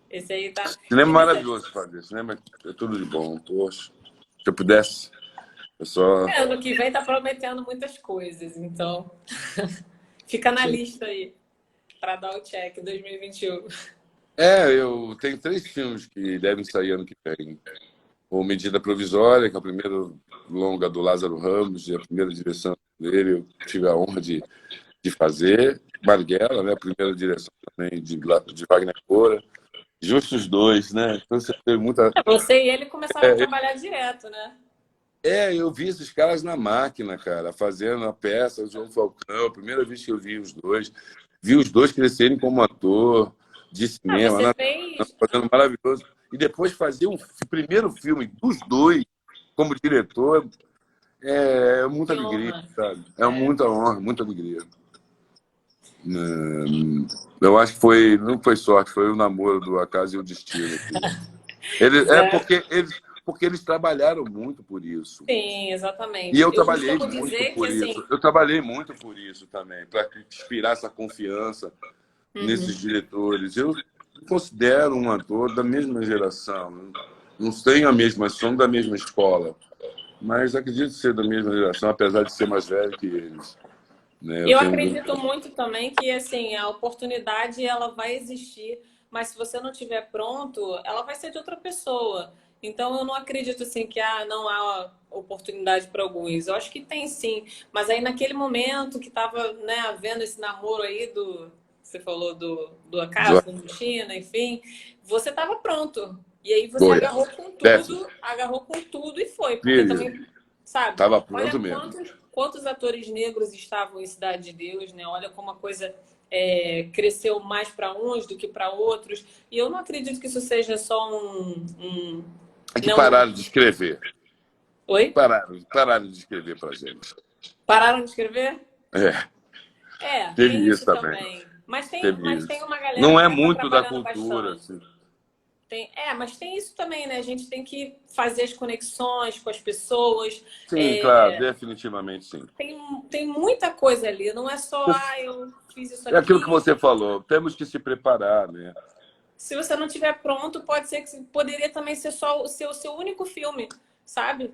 Esse aí tá. Cinema é E você... maravilhoso de fazer, cinema é tudo de bom. Poxa, se eu pudesse, eu só. ano que vem tá prometendo muitas coisas, então fica na lista aí para dar o check 2021. Eu tenho 3 filmes que devem sair ano que vem. O Medida Provisória, que é o primeiro longa do Lázaro Ramos, e a primeira direção dele, eu tive a honra de fazer. Marighella, né, a primeira direção também de Wagner Moura. Justos dois, né? Então você teve muita. Você e ele começaram a trabalhar direto, né? Eu vi esses caras na máquina, cara, fazendo a peça, o João Falcão, a primeira vez que eu vi os dois crescerem como ator de cinema, Você né? fez. Fazendo maravilhoso. E depois fazer um primeiro filme dos dois como diretor é muita Que alegria, honra. sabe? É muita honra, muita alegria. Eu acho que não foi sorte, foi o namoro do acaso e o destino. Porque eles trabalharam muito por isso. Sim, E exatamente. eu Eu trabalhei costumo muito dizer que por isso. assim. Eu trabalhei muito por isso também, para inspirar essa confiança nesses Uhum. diretores. Eu me considero um ator da mesma geração. Não tenho a mesma, somos da mesma escola, mas acredito ser da mesma geração, apesar de ser mais velho que eles. Né? Eu Eu tenho... acredito muito também que assim a oportunidade ela vai existir, mas se você não tiver pronto, ela vai ser de outra pessoa. Então eu não acredito assim que não há oportunidade para alguns. Eu acho que tem sim, mas aí naquele momento que estava, né, havendo esse namoro aí do você falou do acaso, do China, enfim, você estava pronto. E aí você Foi. agarrou com tudo e foi, porque Filho, também, sabe? estava Olha pronto mesmo. quantos atores negros estavam em Cidade de Deus, né? Olha como a coisa cresceu mais para uns do que para outros. E eu não acredito que isso seja só É que não. pararam de escrever. Oi? Pararam de escrever pra gente. Pararam de escrever? É, teve Tem isso isso também. também. Teve Mas tem isso. uma galera Não que é já está muito da trabalhando cultura, bastante. assim. Mas tem isso também, né? A gente tem que fazer as conexões com as pessoas. Sim, claro, definitivamente sim. Tem muita coisa ali. Não é só, eu fiz isso É aquilo que aqui. você falou, temos que se preparar, né? Se você não tiver pronto, pode ser que poderia também ser só o seu único filme, sabe?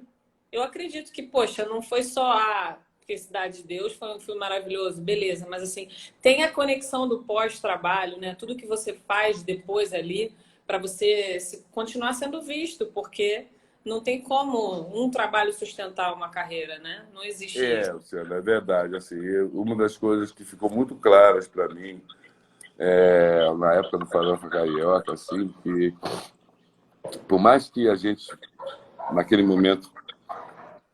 Eu acredito que, poxa, não foi só porque Cidade de Deus foi um filme maravilhoso, beleza, mas assim, tem a conexão do pós-trabalho, né? Tudo que você faz depois ali para você continuar sendo visto, porque não tem como um trabalho sustentar uma carreira, né? Não existe isso. Luciano, é verdade. Assim, uma das coisas que ficou muito claras para mim na época do Farofa Carioca, assim, que por mais que a gente, naquele momento,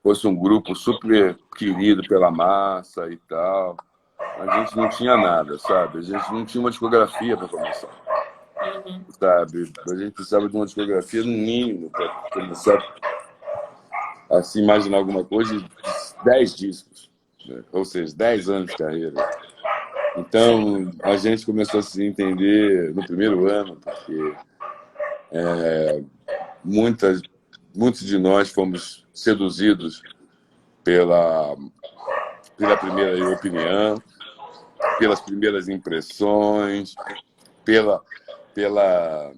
fosse um grupo super querido pela massa e tal, a gente não tinha nada, sabe? A gente não tinha uma discografia para começar, sabe? A gente precisava de uma discografia no mínimo para começar a se imaginar alguma coisa de 10 discos, né? Ou seja, 10 anos de carreira. Então, a gente começou a se entender no primeiro ano, porque muitos de nós fomos seduzidos pela primeira opinião, pelas primeiras impressões, pela, pela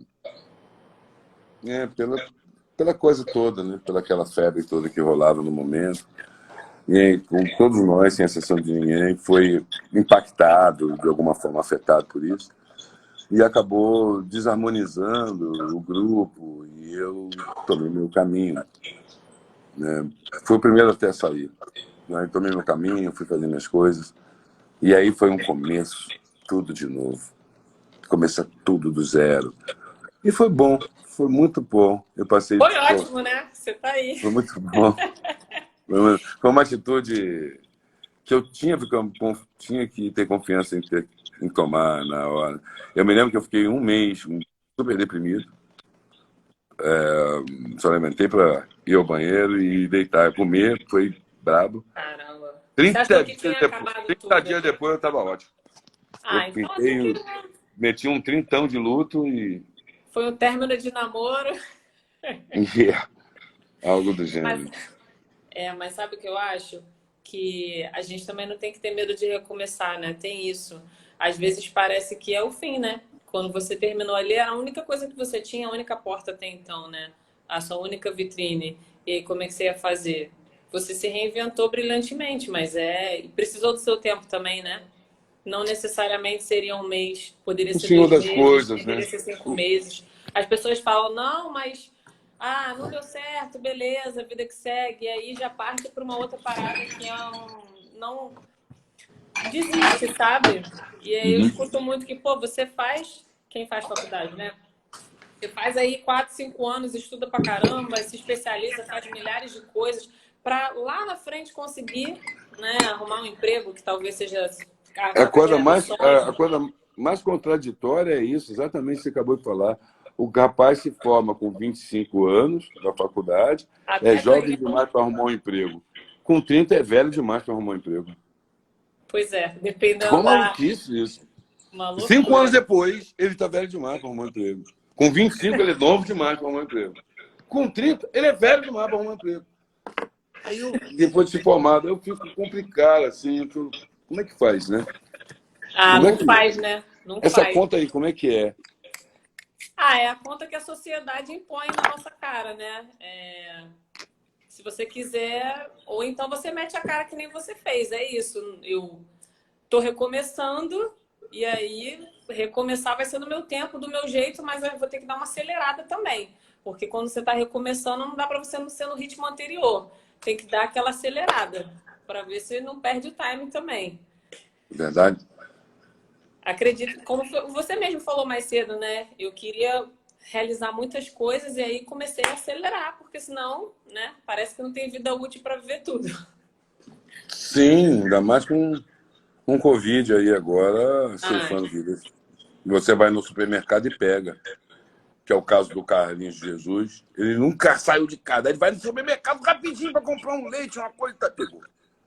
coisa toda, né? Pela aquela febre toda que rolava no momento. E com todos nós, sem exceção de ninguém, foi impactado, de alguma forma afetado por isso. e acabou desarmonizando o grupo e eu tomei meu caminho, né? Fui o primeiro até sair, né? Tomei meu caminho, fui fazer minhas coisas e aí foi um começo, tudo de novo, começar tudo do zero e foi bom, foi muito bom. Eu passei, Foi pô, ótimo, né? Você tá aí. foi muito bom. Foi uma atitude que eu tinha que ter confiança em tomar na hora. Eu me lembro que eu fiquei um mês super deprimido. Só alimentei para ir ao banheiro e deitar. Comer foi brabo. Caramba. Você achou 30 que dias tinha depois, acabado 30 tudo, dias né? depois eu estava ótimo. Eu Ah, então até que pintei, meti um trintão de luto foi um término de namoro. e algo do Mas, gênero. mas sabe o que eu acho? Que a gente também não tem que ter medo de recomeçar, né? Tem isso. Às vezes parece que é o fim, né? Quando você terminou ali, era a única coisa que você tinha, a única porta até então, né? A sua única vitrine. E aí, como é que você ia fazer? Você se reinventou brilhantemente, mas precisou do seu tempo também, né? Não necessariamente seria um mês, poderia O ser senhor dois das meses, coisas, né? poderia ser 5 meses. As pessoas falam, não, mas não deu certo, beleza, vida que segue. E aí já parte para uma outra parada que é não desiste, sabe? E aí eu Uhum. escuto muito que, pô, você faz, quem faz faculdade, né? Você faz aí 4, 5 anos, estuda pra caramba, se especializa, faz milhares de coisas, para lá na frente conseguir, né, arrumar um emprego que talvez seja a sua carreira dos A sonhos. coisa mais contraditória é isso, exatamente o que você acabou de falar. O rapaz se forma com 25 anos da faculdade, é Até jovem ganhou. demais para arrumar um emprego. Com 30 é velho demais para arrumar um emprego. Pois é, Ficou dependendo da maluquice isso. uma 5 anos loucura. depois, ele está velho demais para arrumar um emprego. Com 25, ele é novo demais para arrumar um emprego. Com 30, ele é velho demais para arrumar um emprego. Aí eu, depois de se formado, eu fico complicado, assim, como é que faz, né? Como é Não que... faz, né? Não Essa faz. conta aí, como é que é? É a conta que a sociedade impõe na nossa cara, né? Se você quiser, ou então você mete a cara que nem você fez, é isso. Eu tô recomeçando, e aí recomeçar vai ser no meu tempo, do meu jeito, mas eu vou ter que dar uma acelerada também. Porque quando você está recomeçando, não dá para você não ser no ritmo anterior. Tem que dar aquela acelerada para ver se não perde o time também. Verdade? Acredito, como você mesmo falou mais cedo, né? Eu queria realizar muitas coisas e aí comecei a acelerar, porque senão, né, parece que não tem vida útil para viver tudo. Sim, ainda mais com Covid aí agora, Ai, ceifando vidas. Você vai no supermercado e pega, que é o caso do Carlinhos de Jesus. Ele nunca saiu de casa. Ele vai no supermercado rapidinho para comprar um leite, uma coisa, tá, pegou.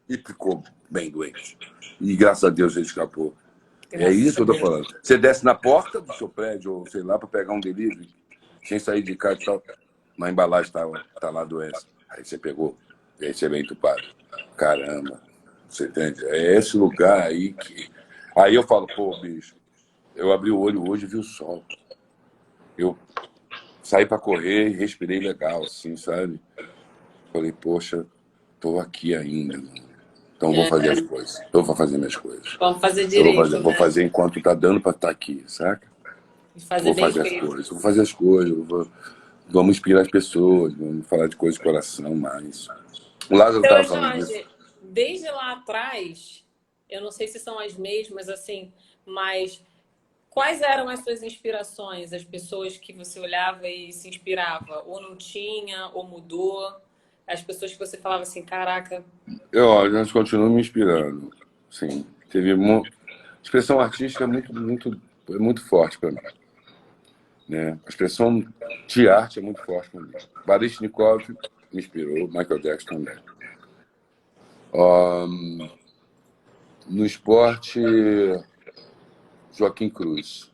E ficou bem doente. E graças a Deus ele escapou. É graças isso a que eu tô Deus. falando. Você desce na porta do seu prédio, ou sei lá, para pegar um delivery, sem sair de casa e tal. Na embalagem tá lá a doença. Aí você pegou, e aí você vem entupado. Caramba, você entende? É esse lugar aí que. Aí eu falo, pô, bicho, eu abri o olho hoje e vi o sol. Eu saí para correr e respirei legal, assim, sabe? Falei, poxa, tô aqui ainda, mano. Então vou fazer as coisas. Eu vou fazer minhas coisas. Vamos fazer Eu vou fazer, direito, vou né? fazer enquanto tá dando para estar aqui, saca? E fazer Vou bem fazer as feito. coisas, vou fazer as coisas, vamos inspirar as pessoas, vamos falar de coisas de coração mais. O Lázaro estava Então, falando disso. Jorge, desde lá atrás, eu não sei se são as mesmas, assim, mas quais eram as suas inspirações? As pessoas que você olhava e se inspirava? Ou não tinha, ou mudou? As pessoas que você falava assim, caraca, A gente continua me inspirando. Sim, teve expressão artística é muito forte para mim, né? A expressão de arte é muito forte para mim. Baryshnikov me inspirou, Michael Jackson também. No esporte, Joaquim Cruz,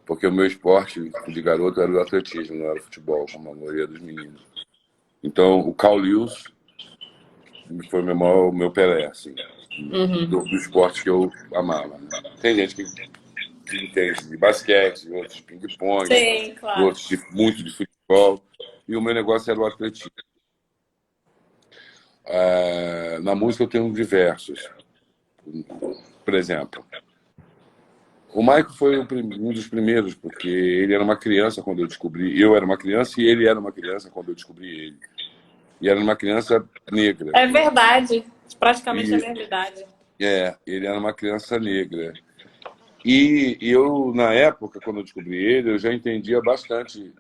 porque o meu esporte de garoto era o atletismo, não era o futebol, como a maioria dos meninos. Então, o Carl Lewis foi o meu Pelé, assim, do esporte que eu amava. Né? Tem gente que entende de basquete, outros de ping-pong, sim, claro. outros muito de futebol, e o meu negócio era o atletismo. Na música eu tenho diversos. Por exemplo, O Michael foi um dos primeiros, porque ele era uma criança quando eu descobri. Eu era uma criança e ele era uma criança quando eu descobri ele. E era uma criança negra. É verdade. Praticamente a E mesma idade. ele era uma criança negra. E eu, na época, quando eu descobri ele, eu já entendia bastante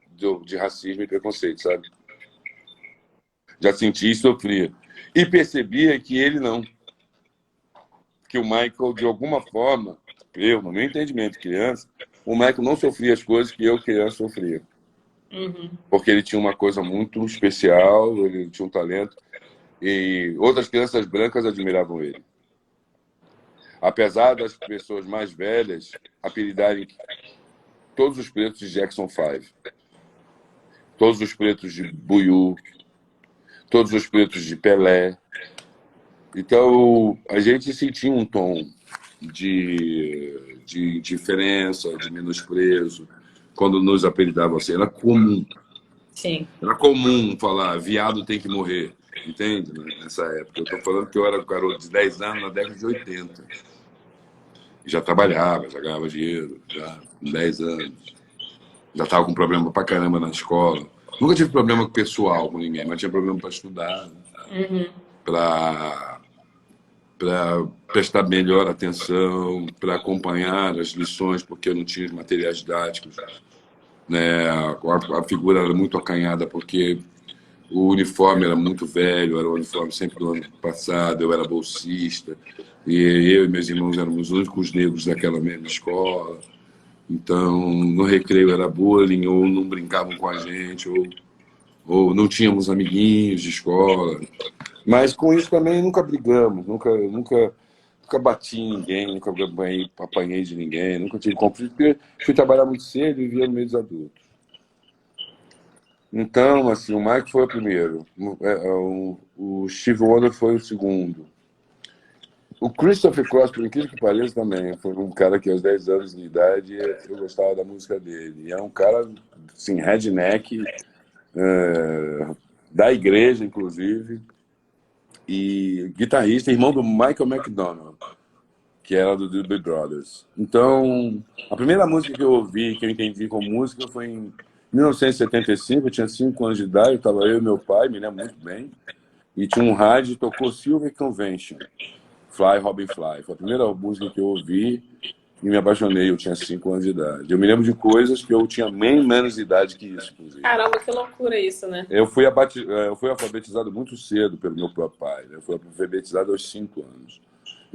de racismo e preconceito, sabe? Já sentia e sofria. E percebia que ele não. Que o Michael, de alguma forma, eu, no meu entendimento de criança, o Michael não sofria as coisas que eu, criança, sofria. Uhum. Porque ele tinha uma coisa muito especial, ele tinha um talento, e outras crianças brancas admiravam ele. Apesar das pessoas mais velhas apelidarem todos os pretos de Jackson 5, todos os pretos de Buiú, todos os pretos de Pelé. Então, a gente sentia um tom de diferença, de menosprezo, quando nos apelidavam assim. Era comum. Sim. Era comum falar, viado tem que morrer, entende? Nessa época. Eu estou falando que eu era um garoto de 10 anos na década de 80. Já trabalhava, já ganhava dinheiro, já com 10 anos. Já estava com problema pra caramba na escola. Nunca tive problema pessoal com ninguém, mas tinha problema para estudar, para prestar melhor atenção, para acompanhar as lições, porque eu não tinha os materiais didáticos. Né? A figura era muito acanhada, porque o uniforme era muito velho, era o uniforme sempre do ano passado, eu era bolsista, e eu e meus irmãos éramos os únicos negros daquela mesma escola. Então, no recreio era bullying, ou não brincavam com a gente, ou não tínhamos amiguinhos de escola. Mas com isso também nunca brigamos, nunca bati em ninguém, nunca apanhei de ninguém, nunca tive conflito, porque fui trabalhar muito cedo e vivia no meio dos adultos. Então, assim, o Mike foi o primeiro, o Steve Wonder foi o segundo. O Christopher Cross, por incrível que pareça, também foi um cara que aos 10 anos de idade eu gostava da música dele. E é um cara, assim, redneck, da igreja, inclusive, e guitarrista, irmão do Michael McDonald, que era do Doobie Brothers. Então, a primeira música que eu ouvi, que eu entendi como música, foi em 1975, eu tinha 5 anos de idade, estava eu e meu pai, me lembro muito bem, e tinha um rádio e tocou Silver Convention, Fly, Robin Fly. Foi a primeira música que eu ouvi e me apaixonei, eu tinha 5 anos de idade. Eu me lembro de coisas que eu tinha bem menos idade que isso, inclusive. Caramba, que loucura isso, né? Eu fui alfabetizado muito cedo pelo meu próprio pai. Eu fui alfabetizado aos 5 anos.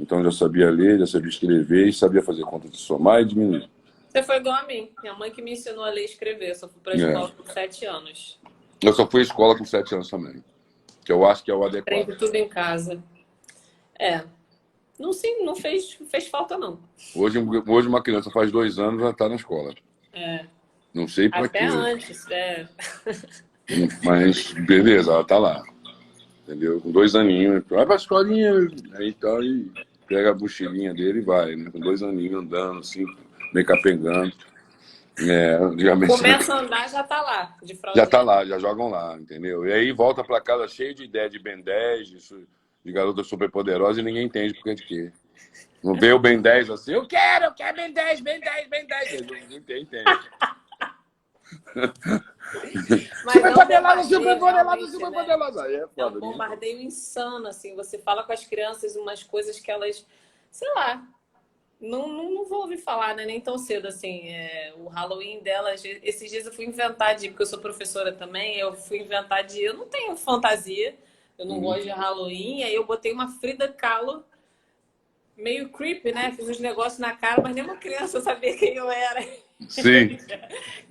Então já sabia ler, já sabia escrever e sabia fazer conta de somar e diminuir. Você foi igual a mim. Minha mãe que me ensinou a ler e escrever. Eu só fui pra escola com 7 anos. Eu só fui à escola com 7 anos também. Que eu acho que é o adequado. Aprendi tudo em casa. Não, sim, não fez falta, não. Hoje uma criança faz 2 anos já está na escola. Não sei para quê. Até antes, Mas beleza, ela está lá. Entendeu? Com 2 aninhos. Vai para a escolinha. Aí tá, e pega a mochilinha dele e vai. Né? Com 2 aninhos andando, assim, meio capengando. Começa a andar, já tá lá. Já está lá, já jogam lá, entendeu? E aí volta para casa cheio de ideia de Ben 10, de garota super poderosa e ninguém entende por que de quê. Não vê o Ben 10 assim, eu quero Ben 10, Ben 10, Ben 10. Ninguém entende. Super poderosa. Aí é foda. É um bombardeio insano, assim. Você fala com as crianças umas coisas que elas, sei lá, não vou ouvir falar, né? Nem tão cedo, assim. O Halloween delas, esses dias eu fui inventar porque eu sou professora também, eu fui inventar eu não tenho fantasia, eu não gosto de Halloween, aí eu botei uma Frida Kahlo, meio creepy, né? Fiz uns negócios na cara, mas nem uma criança sabia quem eu era. Sim.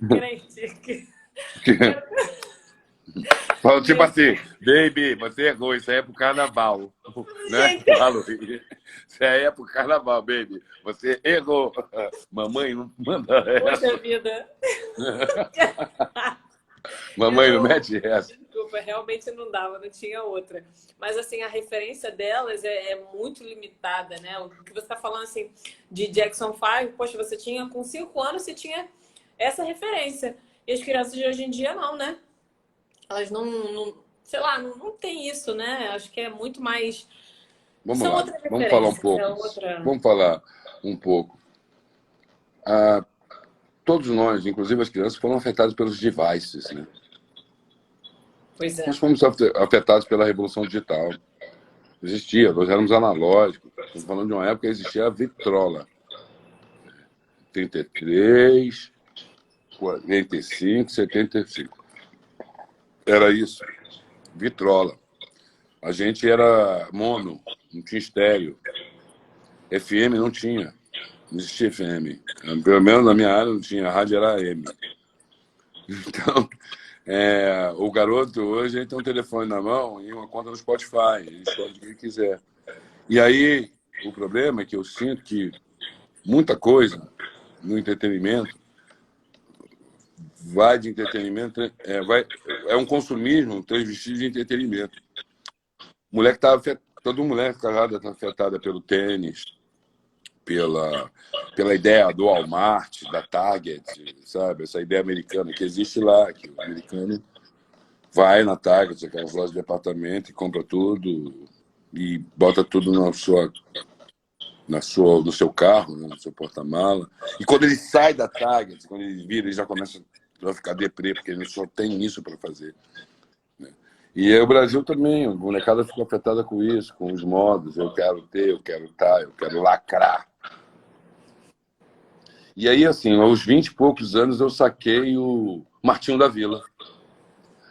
Crente. Fala tipo assim, baby, você errou, isso aí é pro carnaval. Né? Halloween. Isso aí é pro carnaval, baby. Você errou. Mamãe não manda essa. Poxa vida. Mamãe não mete essa. Desculpa, realmente não dava, não tinha outra. Mas, assim, a referência delas é muito limitada, né? O que você está falando, assim, de Jackson 5, poxa, você tinha, com 5 anos, você tinha essa referência. E as crianças de hoje em dia não, né? Elas não sei lá, não tem isso, né? Acho que é muito mais... Vamos lá, vamos falar um pouco. Vamos falar um pouco todos nós, inclusive as crianças, foram afetados pelos devices, né? Pois é. Nós fomos afetados pela revolução digital. Existia, nós éramos analógicos. Estamos falando de uma época que existia a vitrola. 33, 45, 75. Era isso. Vitrola. A gente era mono, não tinha estéreo. FM não tinha. Não existia FM. Pelo menos na minha área não tinha. A rádio era AM. Então, o garoto hoje ele tem um telefone na mão e uma conta no Spotify. Ele escolhe o que ele quiser. E aí, o problema é que eu sinto que muita coisa no entretenimento vai de entretenimento, é um consumismo transvestido de entretenimento. Mulher que toda mulher casada está afetada pelo tênis, pela ideia do Walmart, da Target, sabe? Essa ideia americana que existe lá, que o americano vai na Target, aquelas lojas de departamento, e compra tudo e bota tudo no seu carro, né, no seu porta-mala. E quando ele sai da Target, quando ele vira, ele já começa a ficar deprê, porque ele só tem isso para fazer. Né? E o Brasil também, a molecada ficou afetada com isso, com os modos. Eu quero ter, eu quero estar, eu quero lacrar. E aí, assim, aos 20 e poucos anos, eu saquei o Martinho da Vila.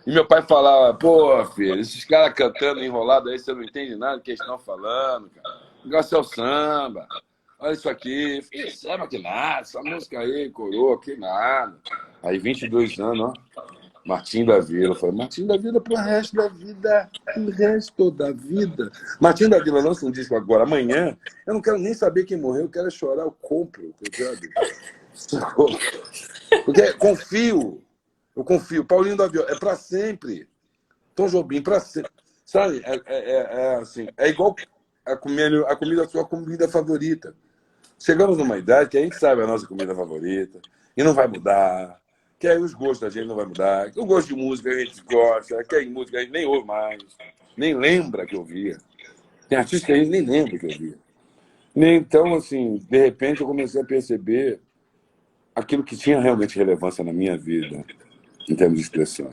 E meu pai falava, pô, filho, esses caras cantando enrolado aí, você não entende nada do que eles estão falando, cara. O negócio é o samba. Olha isso aqui. Filho, samba que nada, essa música aí, coroa, que nada. Aí, 22 anos, ó, Martinho da Vila. Eu falei, Martinho da Vila pro resto da vida. O resto da vida. Martinho da Vila lança um disco agora, amanhã. Eu não quero nem saber quem morreu, eu quero chorar, eu compro. Porque confio. Eu confio. Paulinho da Viola, é para sempre. Tom Jobim, para sempre. Sabe? Assim, é igual a comida, a sua comida favorita. Chegamos numa idade que a gente sabe a nossa comida favorita e não vai mudar. Que aí os gostos da gente não vai mudar. O gosto de música a gente gosta, que aí música a gente nem ouve mais, nem lembra que eu via. Tem artistas que a gente nem lembra que eu via. Então, assim, de repente eu comecei a perceber aquilo que tinha realmente relevância na minha vida, em termos de expressão.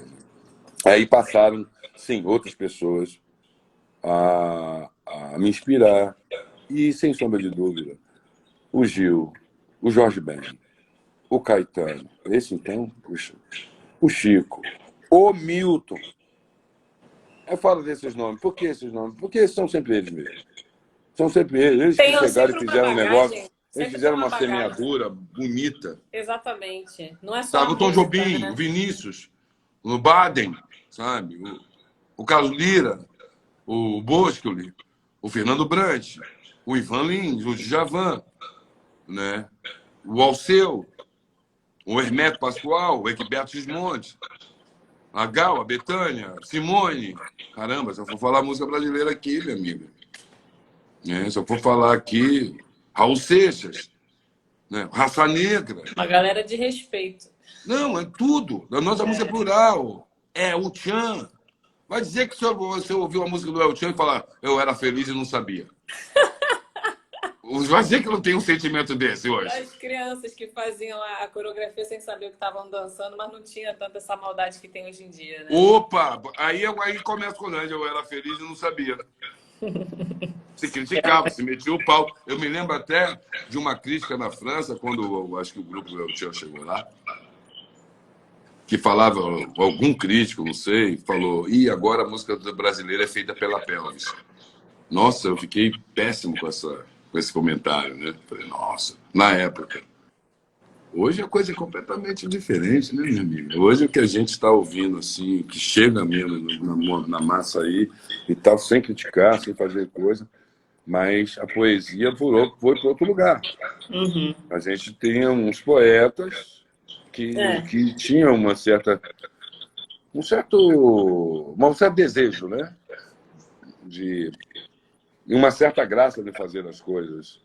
Aí passaram, sim, outras pessoas a me inspirar. E, sem sombra de dúvida, o Gil, o Jorge Ben, o Caetano, esse então, puxa, o Chico, o Milton. Eu falo desses nomes. Por que esses nomes? Porque são sempre eles mesmos. São sempre eles. Eles que chegaram e fizeram um negócio. Eles fizeram uma semeadura bonita. Exatamente. Não é só sabe, o Tom música, Jobim, né? o Vinícius, o Baden, sabe? O Carlos Lira, o Boscoli, o Fernando Brant, o Ivan Lins, o Djavan, né? O Alceu, o Hermeto Pascoal, o Egberto Gismonti, a Gal, a Bethânia, Simone. Caramba, se eu for falar música brasileira aqui, minha amiga. Se eu for falar aqui, Raul Seixas, né? Raça Negra. Uma galera de respeito. Não, é tudo. A nossa música é plural. É o Tchan. Vai dizer que você ouviu a música do El Chan e falar eu era feliz e não sabia. Vai dizer que não tem um sentimento desse hoje. As crianças que faziam a coreografia sem saber o que estavam dançando, mas não tinha tanta essa maldade que tem hoje em dia, né? Opa! Aí começa com eu era feliz e não sabia. Se criticava, se metia o pau. Eu me lembro até de uma crítica na França, quando acho que o grupo do El Chan chegou lá, que falava, algum crítico, não sei, falou, agora a música brasileira é feita pela pelvis. Nossa, eu fiquei péssimo com esse comentário, né? Falei, nossa, na época. Hoje a coisa é completamente diferente, né, minha amiga? Hoje o que a gente está ouvindo, assim, que chega mesmo na massa aí, e tal, sem criticar, sem fazer coisa, mas a poesia foi para outro lugar. Uhum. A gente tem uns poetas que tinham um certo desejo, né? E uma certa graça de fazer as coisas,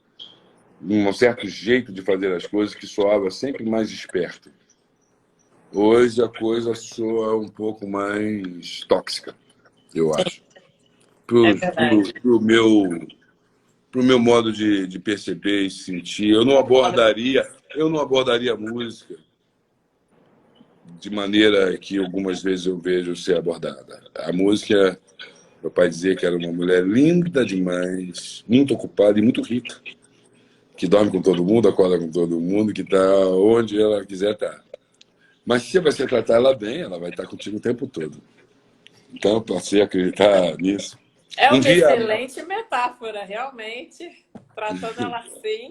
um certo jeito de fazer as coisas que soava sempre mais esperto. Hoje a coisa soa um pouco mais tóxica, eu acho. Pro pro meu modo de perceber e sentir. Eu não abordaria a música de maneira que algumas vezes eu vejo ser abordada. A música, meu pai dizia que era uma mulher linda demais, muito ocupada e muito rica, que dorme com todo mundo, acorda com todo mundo, que está onde ela quiser estar. Mas se você tratar ela bem, ela vai estar contigo o tempo todo. Então, eu passei a acreditar nisso. É Um uma dia... excelente metáfora, realmente. Tratando ela assim,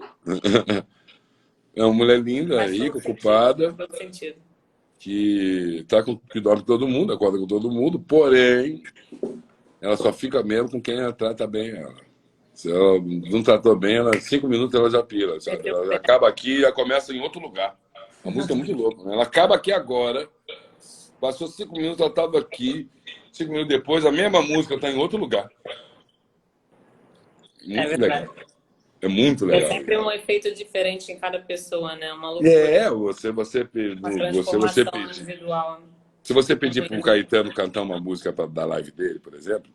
É uma mulher linda, faz rica, todo sentido. ocupada, Todo sentido. que dorme com todo mundo, acorda com todo mundo, porém, ela só fica mesmo com quem ela trata bem ela. Se ela não tratou bem, 5 minutos ela já pira, sabe? Ela acaba aqui e já começa em outro lugar. A música é muito louca, né? Ela acaba aqui agora, passou 5 minutos, ela estava aqui, 5 minutos depois, a mesma música está em outro lugar. Muito legal. É muito É legal. sempre um efeito diferente em cada pessoa, né? Uma loucura. Uma transformação individual. Se você pedir para o Caetano cantar uma música da live dele, por exemplo,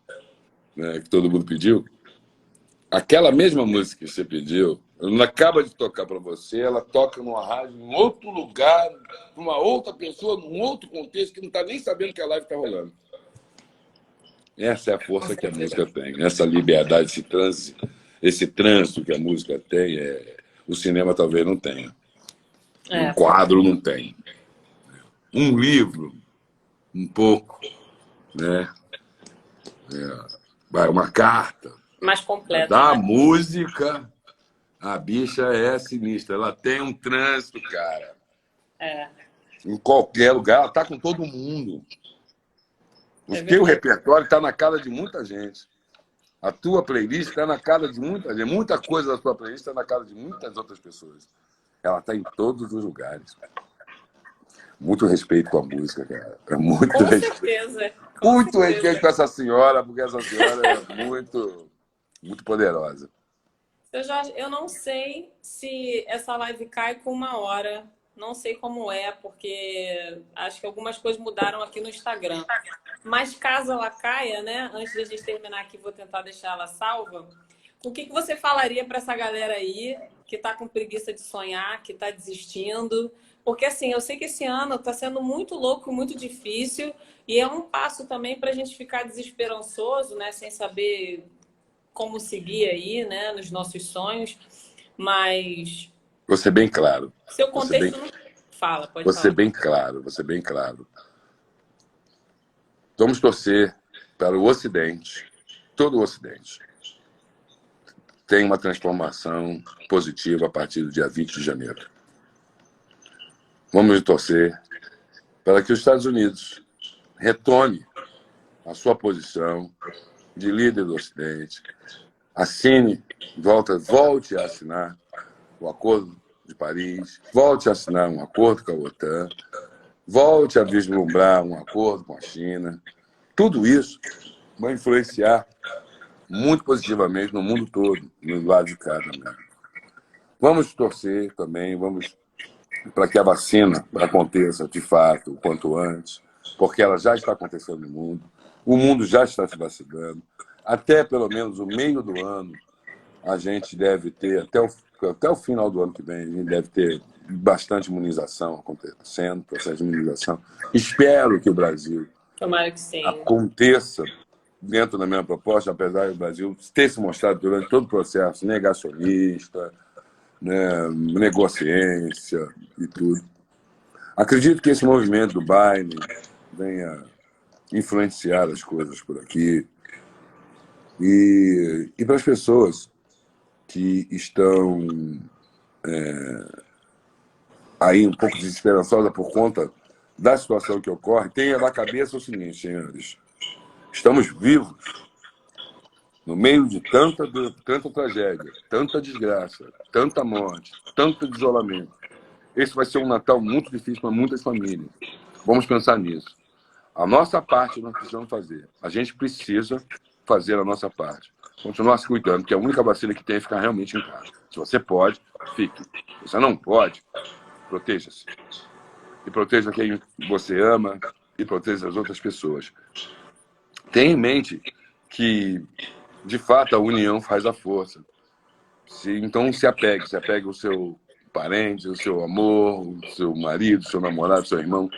né, que todo mundo pediu, aquela mesma música que você pediu, ela não acaba de tocar para você, ela toca numa rádio, em outro lugar, para uma outra pessoa, num outro contexto, que não está nem sabendo que a live está rolando. Essa é a força que a música tem, essa liberdade, esse trânsito que a música tem, o cinema talvez não tenha. Um quadro não tem. Um livro, um pouco, né? Uma carta. Mais completa. Da música, a bicha é sinistra. Ela tem um trânsito, cara. Em qualquer lugar, ela tá com todo mundo. O teu repertório está na cara de muita gente. A tua playlist está na cara de muita gente. Muita coisa da tua playlist está na cara de muitas outras pessoas. Ela está em todos os lugares. Muito respeito com a música, cara. Muito com respeito. Certeza. Muito respeito com essa senhora, porque essa senhora é muito poderosa. Seu Jorge, eu não sei se essa live cai com 1 hora. Não sei como é, porque acho que algumas coisas mudaram aqui no Instagram. Mas caso ela caia, né? Antes da gente terminar aqui, vou tentar deixar ela salva. O que você falaria para essa galera aí que está com preguiça de sonhar, que está desistindo? Porque assim, eu sei que esse ano está sendo muito louco, muito difícil. E é um passo também para a gente ficar desesperançoso, né? Sem saber como seguir aí, né? Nos nossos sonhos. Mas... Vou ser bem claro. Seu contexto não fala, pode falar. Vou ser bem claro. Vamos torcer para o Ocidente, todo o Ocidente, tem uma transformação positiva a partir do dia 20 de janeiro. Vamos torcer para que os Estados Unidos retome a sua posição de líder do Ocidente, volte a assinar o Acordo de Paris, volte a assinar um acordo com a OTAN, volte a vislumbrar um acordo com a China. Tudo isso vai influenciar muito positivamente no mundo todo, no lado de cá também. Vamos torcer também, para que a vacina aconteça de fato o quanto antes, porque ela já está acontecendo no mundo, o mundo já está se vacinando. Até pelo menos o meio do ano, a gente deve ter, até o final do ano que vem, a gente deve ter bastante imunização acontecendo, processo de imunização. Espero que o Brasil Tomara que sim. aconteça dentro da minha proposta, apesar do Brasil ter se mostrado durante todo o processo negacionista, né, negociência e tudo. Acredito que esse movimento do Biden venha influenciar as coisas por aqui. E para as pessoas que estão aí um pouco desesperançosas por conta da situação que ocorre, tenha na cabeça o seguinte, senhores: estamos vivos no meio de tanta tragédia, tanta desgraça, tanta morte, tanto isolamento. Esse vai ser um Natal muito difícil para muitas famílias. Vamos pensar nisso. A nossa parte nós precisamos fazer. A gente precisa fazer a nossa parte. Continuar se cuidando, porque a única vacina que tem é ficar realmente em casa. Se você pode, fique. Se você não pode, proteja-se. E proteja quem você ama e proteja as outras pessoas. Tenha em mente que, de fato, a união faz a força. Então se apegue ao seu parente, ao seu amor, ao seu marido, ao seu namorado, ao seu irmão,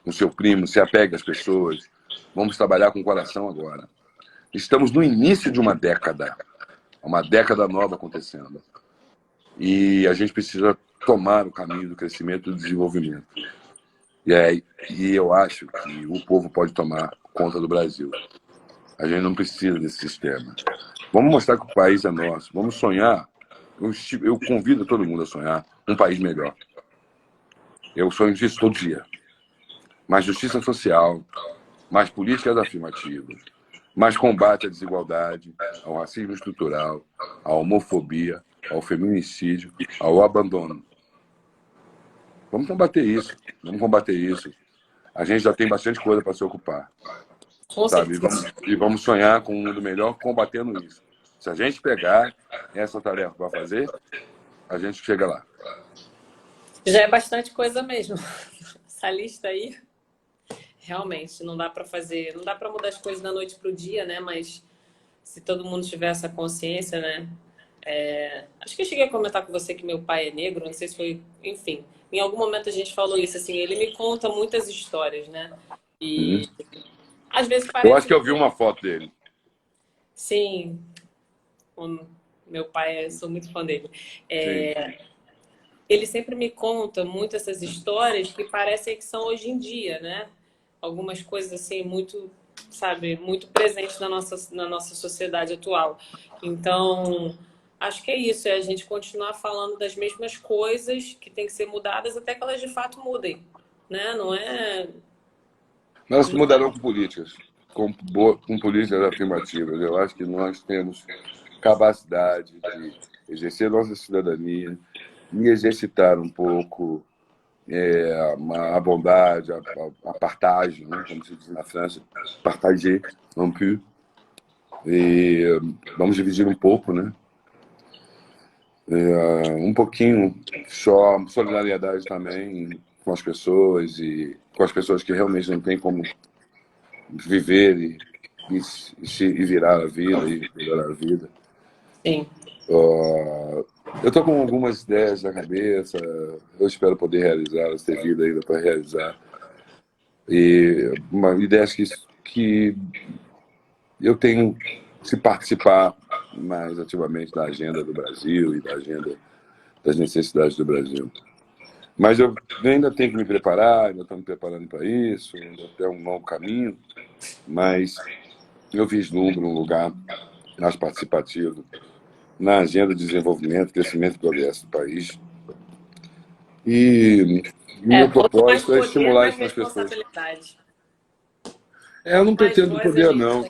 ao seu primo, se apegue às pessoas. Vamos trabalhar com o coração agora. Estamos no início de uma década nova acontecendo. E a gente precisa tomar o caminho do crescimento e do desenvolvimento. E eu acho que o povo pode tomar conta do Brasil. A gente não precisa desse sistema. Vamos mostrar que o país é nosso. Vamos sonhar. Eu convido todo mundo a sonhar um país melhor. Eu sonho disso todo dia. Mais justiça social, mais políticas afirmativas, mais combate à desigualdade, ao racismo estrutural, à homofobia, ao feminicídio, ao abandono. Vamos combater isso. A gente já tem bastante coisa para se ocupar. Sabe? E vamos sonhar com um mundo melhor combatendo isso. Se a gente pegar essa tarefa para fazer, a gente chega lá. Já é bastante coisa mesmo. Essa lista aí, realmente, não dá para fazer, não dá para mudar as coisas da noite para o dia, né? Mas se todo mundo tiver essa consciência, né? Acho que eu cheguei a comentar com você que meu pai é negro, não sei se foi, enfim. Em algum momento a gente falou isso, assim, ele me conta muitas histórias, né? E às vezes parece... Eu acho que eu vi uma foto dele. Sim. Meu pai, eu sou muito fã dele. Ele sempre me conta muito essas histórias que parecem que são hoje em dia, né? Algumas coisas assim muito, sabe, muito presentes na nossa sociedade atual. Então, acho que é isso, é a gente continuar falando das mesmas coisas que tem que ser mudadas até que elas de fato mudem, né? Não é... Elas mudarão com políticas, com políticas afirmativas. Eu acho que nós temos capacidade de exercer nossa cidadania e exercitar um pouco a bondade, a partage, né? Como se diz na França, partager un peu. E vamos dividir um pouco, né? Um pouquinho só, solidariedade também com as pessoas e com as pessoas que realmente não têm como viver e virar a vida e melhorar a vida. Sim. Eu estou com algumas ideias na cabeça, eu espero poder realizá-las, ter vida ainda para realizar. E ideias que eu tenho que participar mais ativamente da agenda do Brasil e da agenda das necessidades do Brasil. Mas eu ainda tenho que me preparar, ainda estou me preparando para isso, ainda tem um longo caminho, mas eu vislumbro um lugar mais participativo na agenda de desenvolvimento, crescimento e progresso do país. E meu propósito é estimular isso nas pessoas. Eu não pretendo poder, não.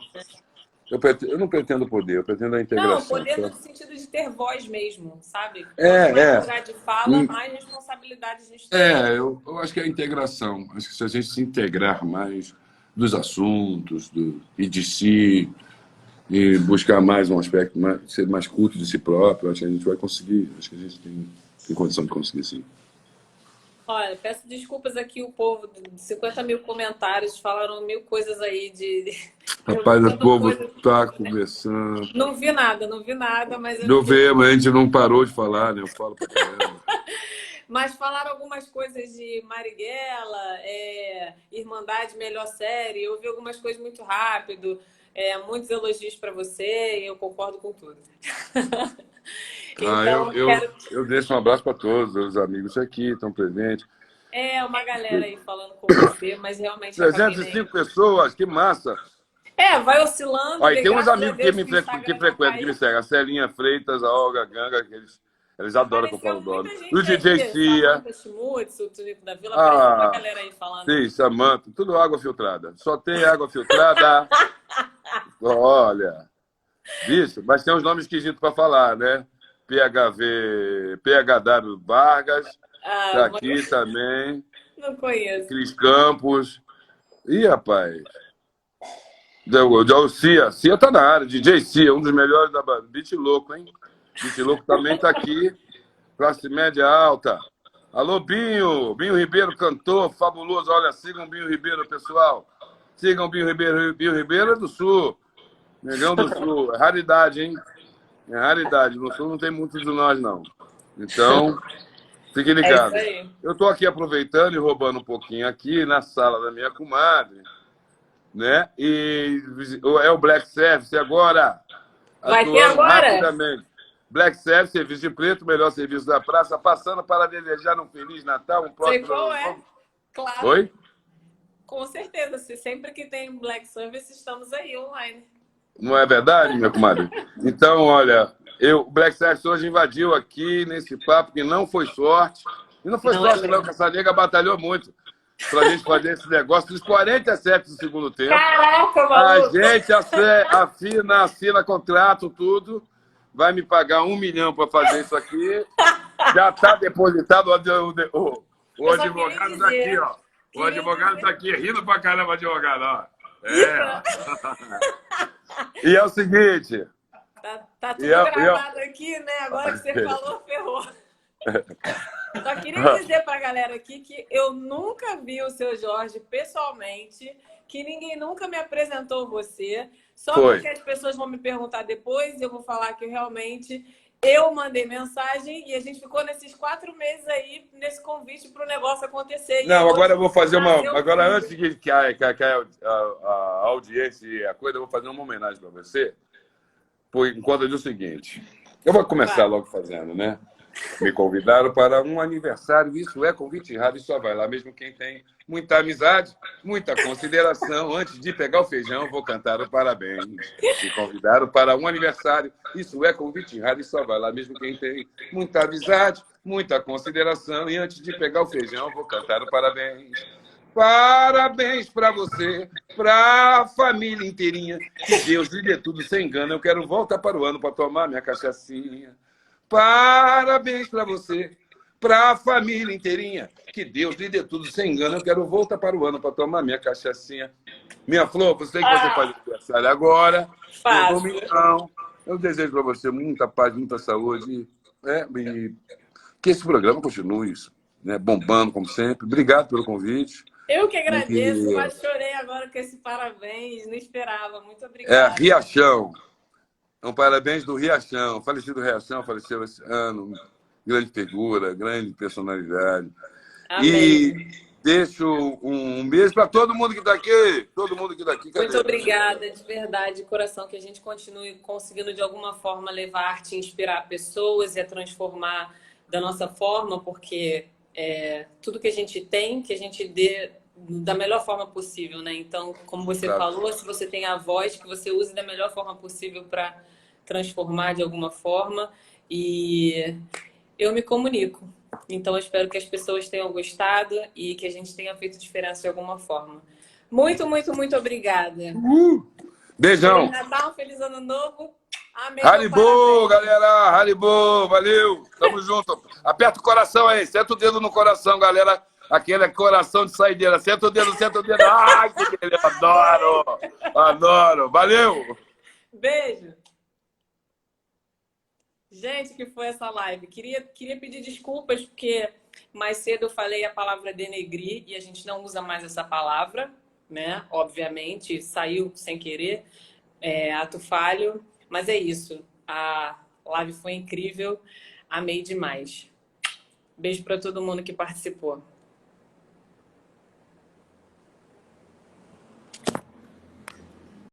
Eu não pretendo poder, eu pretendo a integração. Não, poder no sentido de ter voz mesmo, sabe? Quanto mais lugar de fala, mais responsabilidade a gente tem. Eu acho que é a integração. Acho que se a gente se integrar mais dos assuntos e de si, e buscar mais um aspecto, ser mais culto de si próprio, acho que a gente vai conseguir. Acho que a gente tem condição de conseguir, sim. Olha, peço desculpas aqui, o povo de 50 mil comentários falaram mil coisas aí de... Rapaz, o povo está conversando. Não vi nada, mas... Não vê, mas a gente não parou de falar, né? Eu falo pra caramba. Mas falaram algumas coisas de Marighella, Irmandade, melhor série, eu ouvi algumas coisas muito rápido, muitos elogios para você e eu concordo com tudo. Então, eu deixo um abraço para todos os amigos aqui, estão presentes. Uma galera aí falando com você, mas realmente... 305 pessoas, que massa! Vai oscilando. Aí tem uns amigos que frequentam, que me seguem. A Celinha Freitas, a Olga Ganga, que eles adoram que eu falo o nome. O DJ Cia. O Tunico da Vila, apareceu uma galera aí falando. Sim, Samanta, tudo água filtrada. Só tem água filtrada. Olha, bicho, mas tem uns nomes esquisitos para falar, né? PHW Vargas, tá aqui também. Não conheço. Cris Campos. Ih, rapaz. O Cia tá na área. DJ Cia, um dos melhores da banda. Beat Louco, hein? Beat Louco também tá aqui. Classe média alta. Alô, Binho. Binho Ribeiro, cantor fabuloso. Olha, sigam Binho Ribeiro, pessoal. Sigam Binho Ribeiro. Binho Ribeiro é do Sul. Negão do Sul. É raridade, hein? É raridade. No Sul não tem muitos de nós, não. Então, fique É isso ligado. aí. Eu estou aqui aproveitando e roubando um pouquinho aqui na sala da minha comadre, né? E é o Black Service agora, Vai ter atuando agora? rapidamente. Black Service, serviço de preto, melhor serviço da praça, passando para desejar um Feliz Natal, um Sei próspero qual ano é. novo. Claro, Oi? com certeza. Sempre que tem Black Service, estamos aí online. Não é verdade, minha comadre? Então, olha, o Black Service hoje invadiu aqui nesse papo que não foi sorte. E não foi Não é sorte, não, que mesmo. essa nega batalhou muito para a gente fazer esse negócio dos 47 do segundo tempo. Caraca, A maluco! gente assina contrato, tudo. Vai me pagar 1 milhão para fazer isso aqui. Já está depositado o Eu só queria advogado está aqui, dizer. ó. O Queria advogado está dizer. aqui, rindo pra caramba, advogado, ó. É. Isso. E é o seguinte. Tá tudo E é, gravado aqui, né? Agora que você falou, ferrou. Só queria dizer pra galera aqui que eu nunca vi o seu Jorge pessoalmente, que ninguém nunca me apresentou você, só Foi. porque as pessoas vão me perguntar depois e eu vou falar que realmente eu mandei mensagem e a gente ficou nesses 4 meses aí, nesse convite para o negócio acontecer. Não, agora eu vou fazer uma. nasceu o Agora, filho. antes que a audiência e a coisa, eu vou fazer uma homenagem para você. Por conta do seguinte. Eu vou começar Vai. logo fazendo, né? Me convidaram para um aniversário. Isso é convite errado, e só vai lá mesmo quem tem muita amizade, muita consideração. Antes de pegar o feijão, vou cantar o parabéns. Me convidaram para um aniversário. Isso é convite errado, e só vai lá mesmo quem tem muita amizade, muita consideração. E antes de pegar o feijão, vou cantar o parabéns. Parabéns para você, para a família inteirinha. Que Deus lhe dê tudo sem engano. Eu quero voltar para o ano para tomar minha cachaçinha. Parabéns para você, para a família inteirinha. Que Deus lhe dê tudo sem engano. Eu quero voltar para o ano para tomar minha cachaçinha. Minha flor, você que você faz aniversário agora. Faço. Domingão. Eu desejo para você muita paz, muita saúde. E que esse programa continue isso, né, bombando, como sempre. Obrigado pelo convite. Eu que agradeço, mas chorei agora com esse parabéns, não esperava. Muito É obrigada. Riachão. Um parabéns do Riachão. Falecido Riachão, faleceu esse ano. Grande figura, grande personalidade. Amém. E deixo um beijo para todo mundo que está aqui. Todo mundo que está aqui. Muito obrigada, de verdade, de coração, que a gente continue conseguindo de alguma forma levar arte e inspirar pessoas e a transformar da nossa forma, porque tudo que a gente tem, que a gente dê da melhor forma possível, né? Então, como você falou, se você tem a voz, que você use da melhor forma possível para transformar de alguma forma. E eu me comunico. Então, eu espero que as pessoas tenham gostado e que a gente tenha feito diferença de alguma forma. Muito, muito, muito obrigada. Beijão. Feliz Natal, feliz Ano Novo. Amém. Haribo, galera. Haribo, valeu. Tamo junto. Aperta o coração aí. Senta o dedo no coração, galera. Aquele coração de saideira. Senta o dedo, senta o dedo. Ai, que beleza. Adoro. Adoro. Valeu. Beijo. Gente, que foi essa live. Queria pedir desculpas, porque mais cedo eu falei a palavra denegrir e a gente não usa mais essa palavra, né? Obviamente, saiu sem querer, ato falho, mas é isso. A live foi incrível, amei demais. Beijo para todo mundo que participou.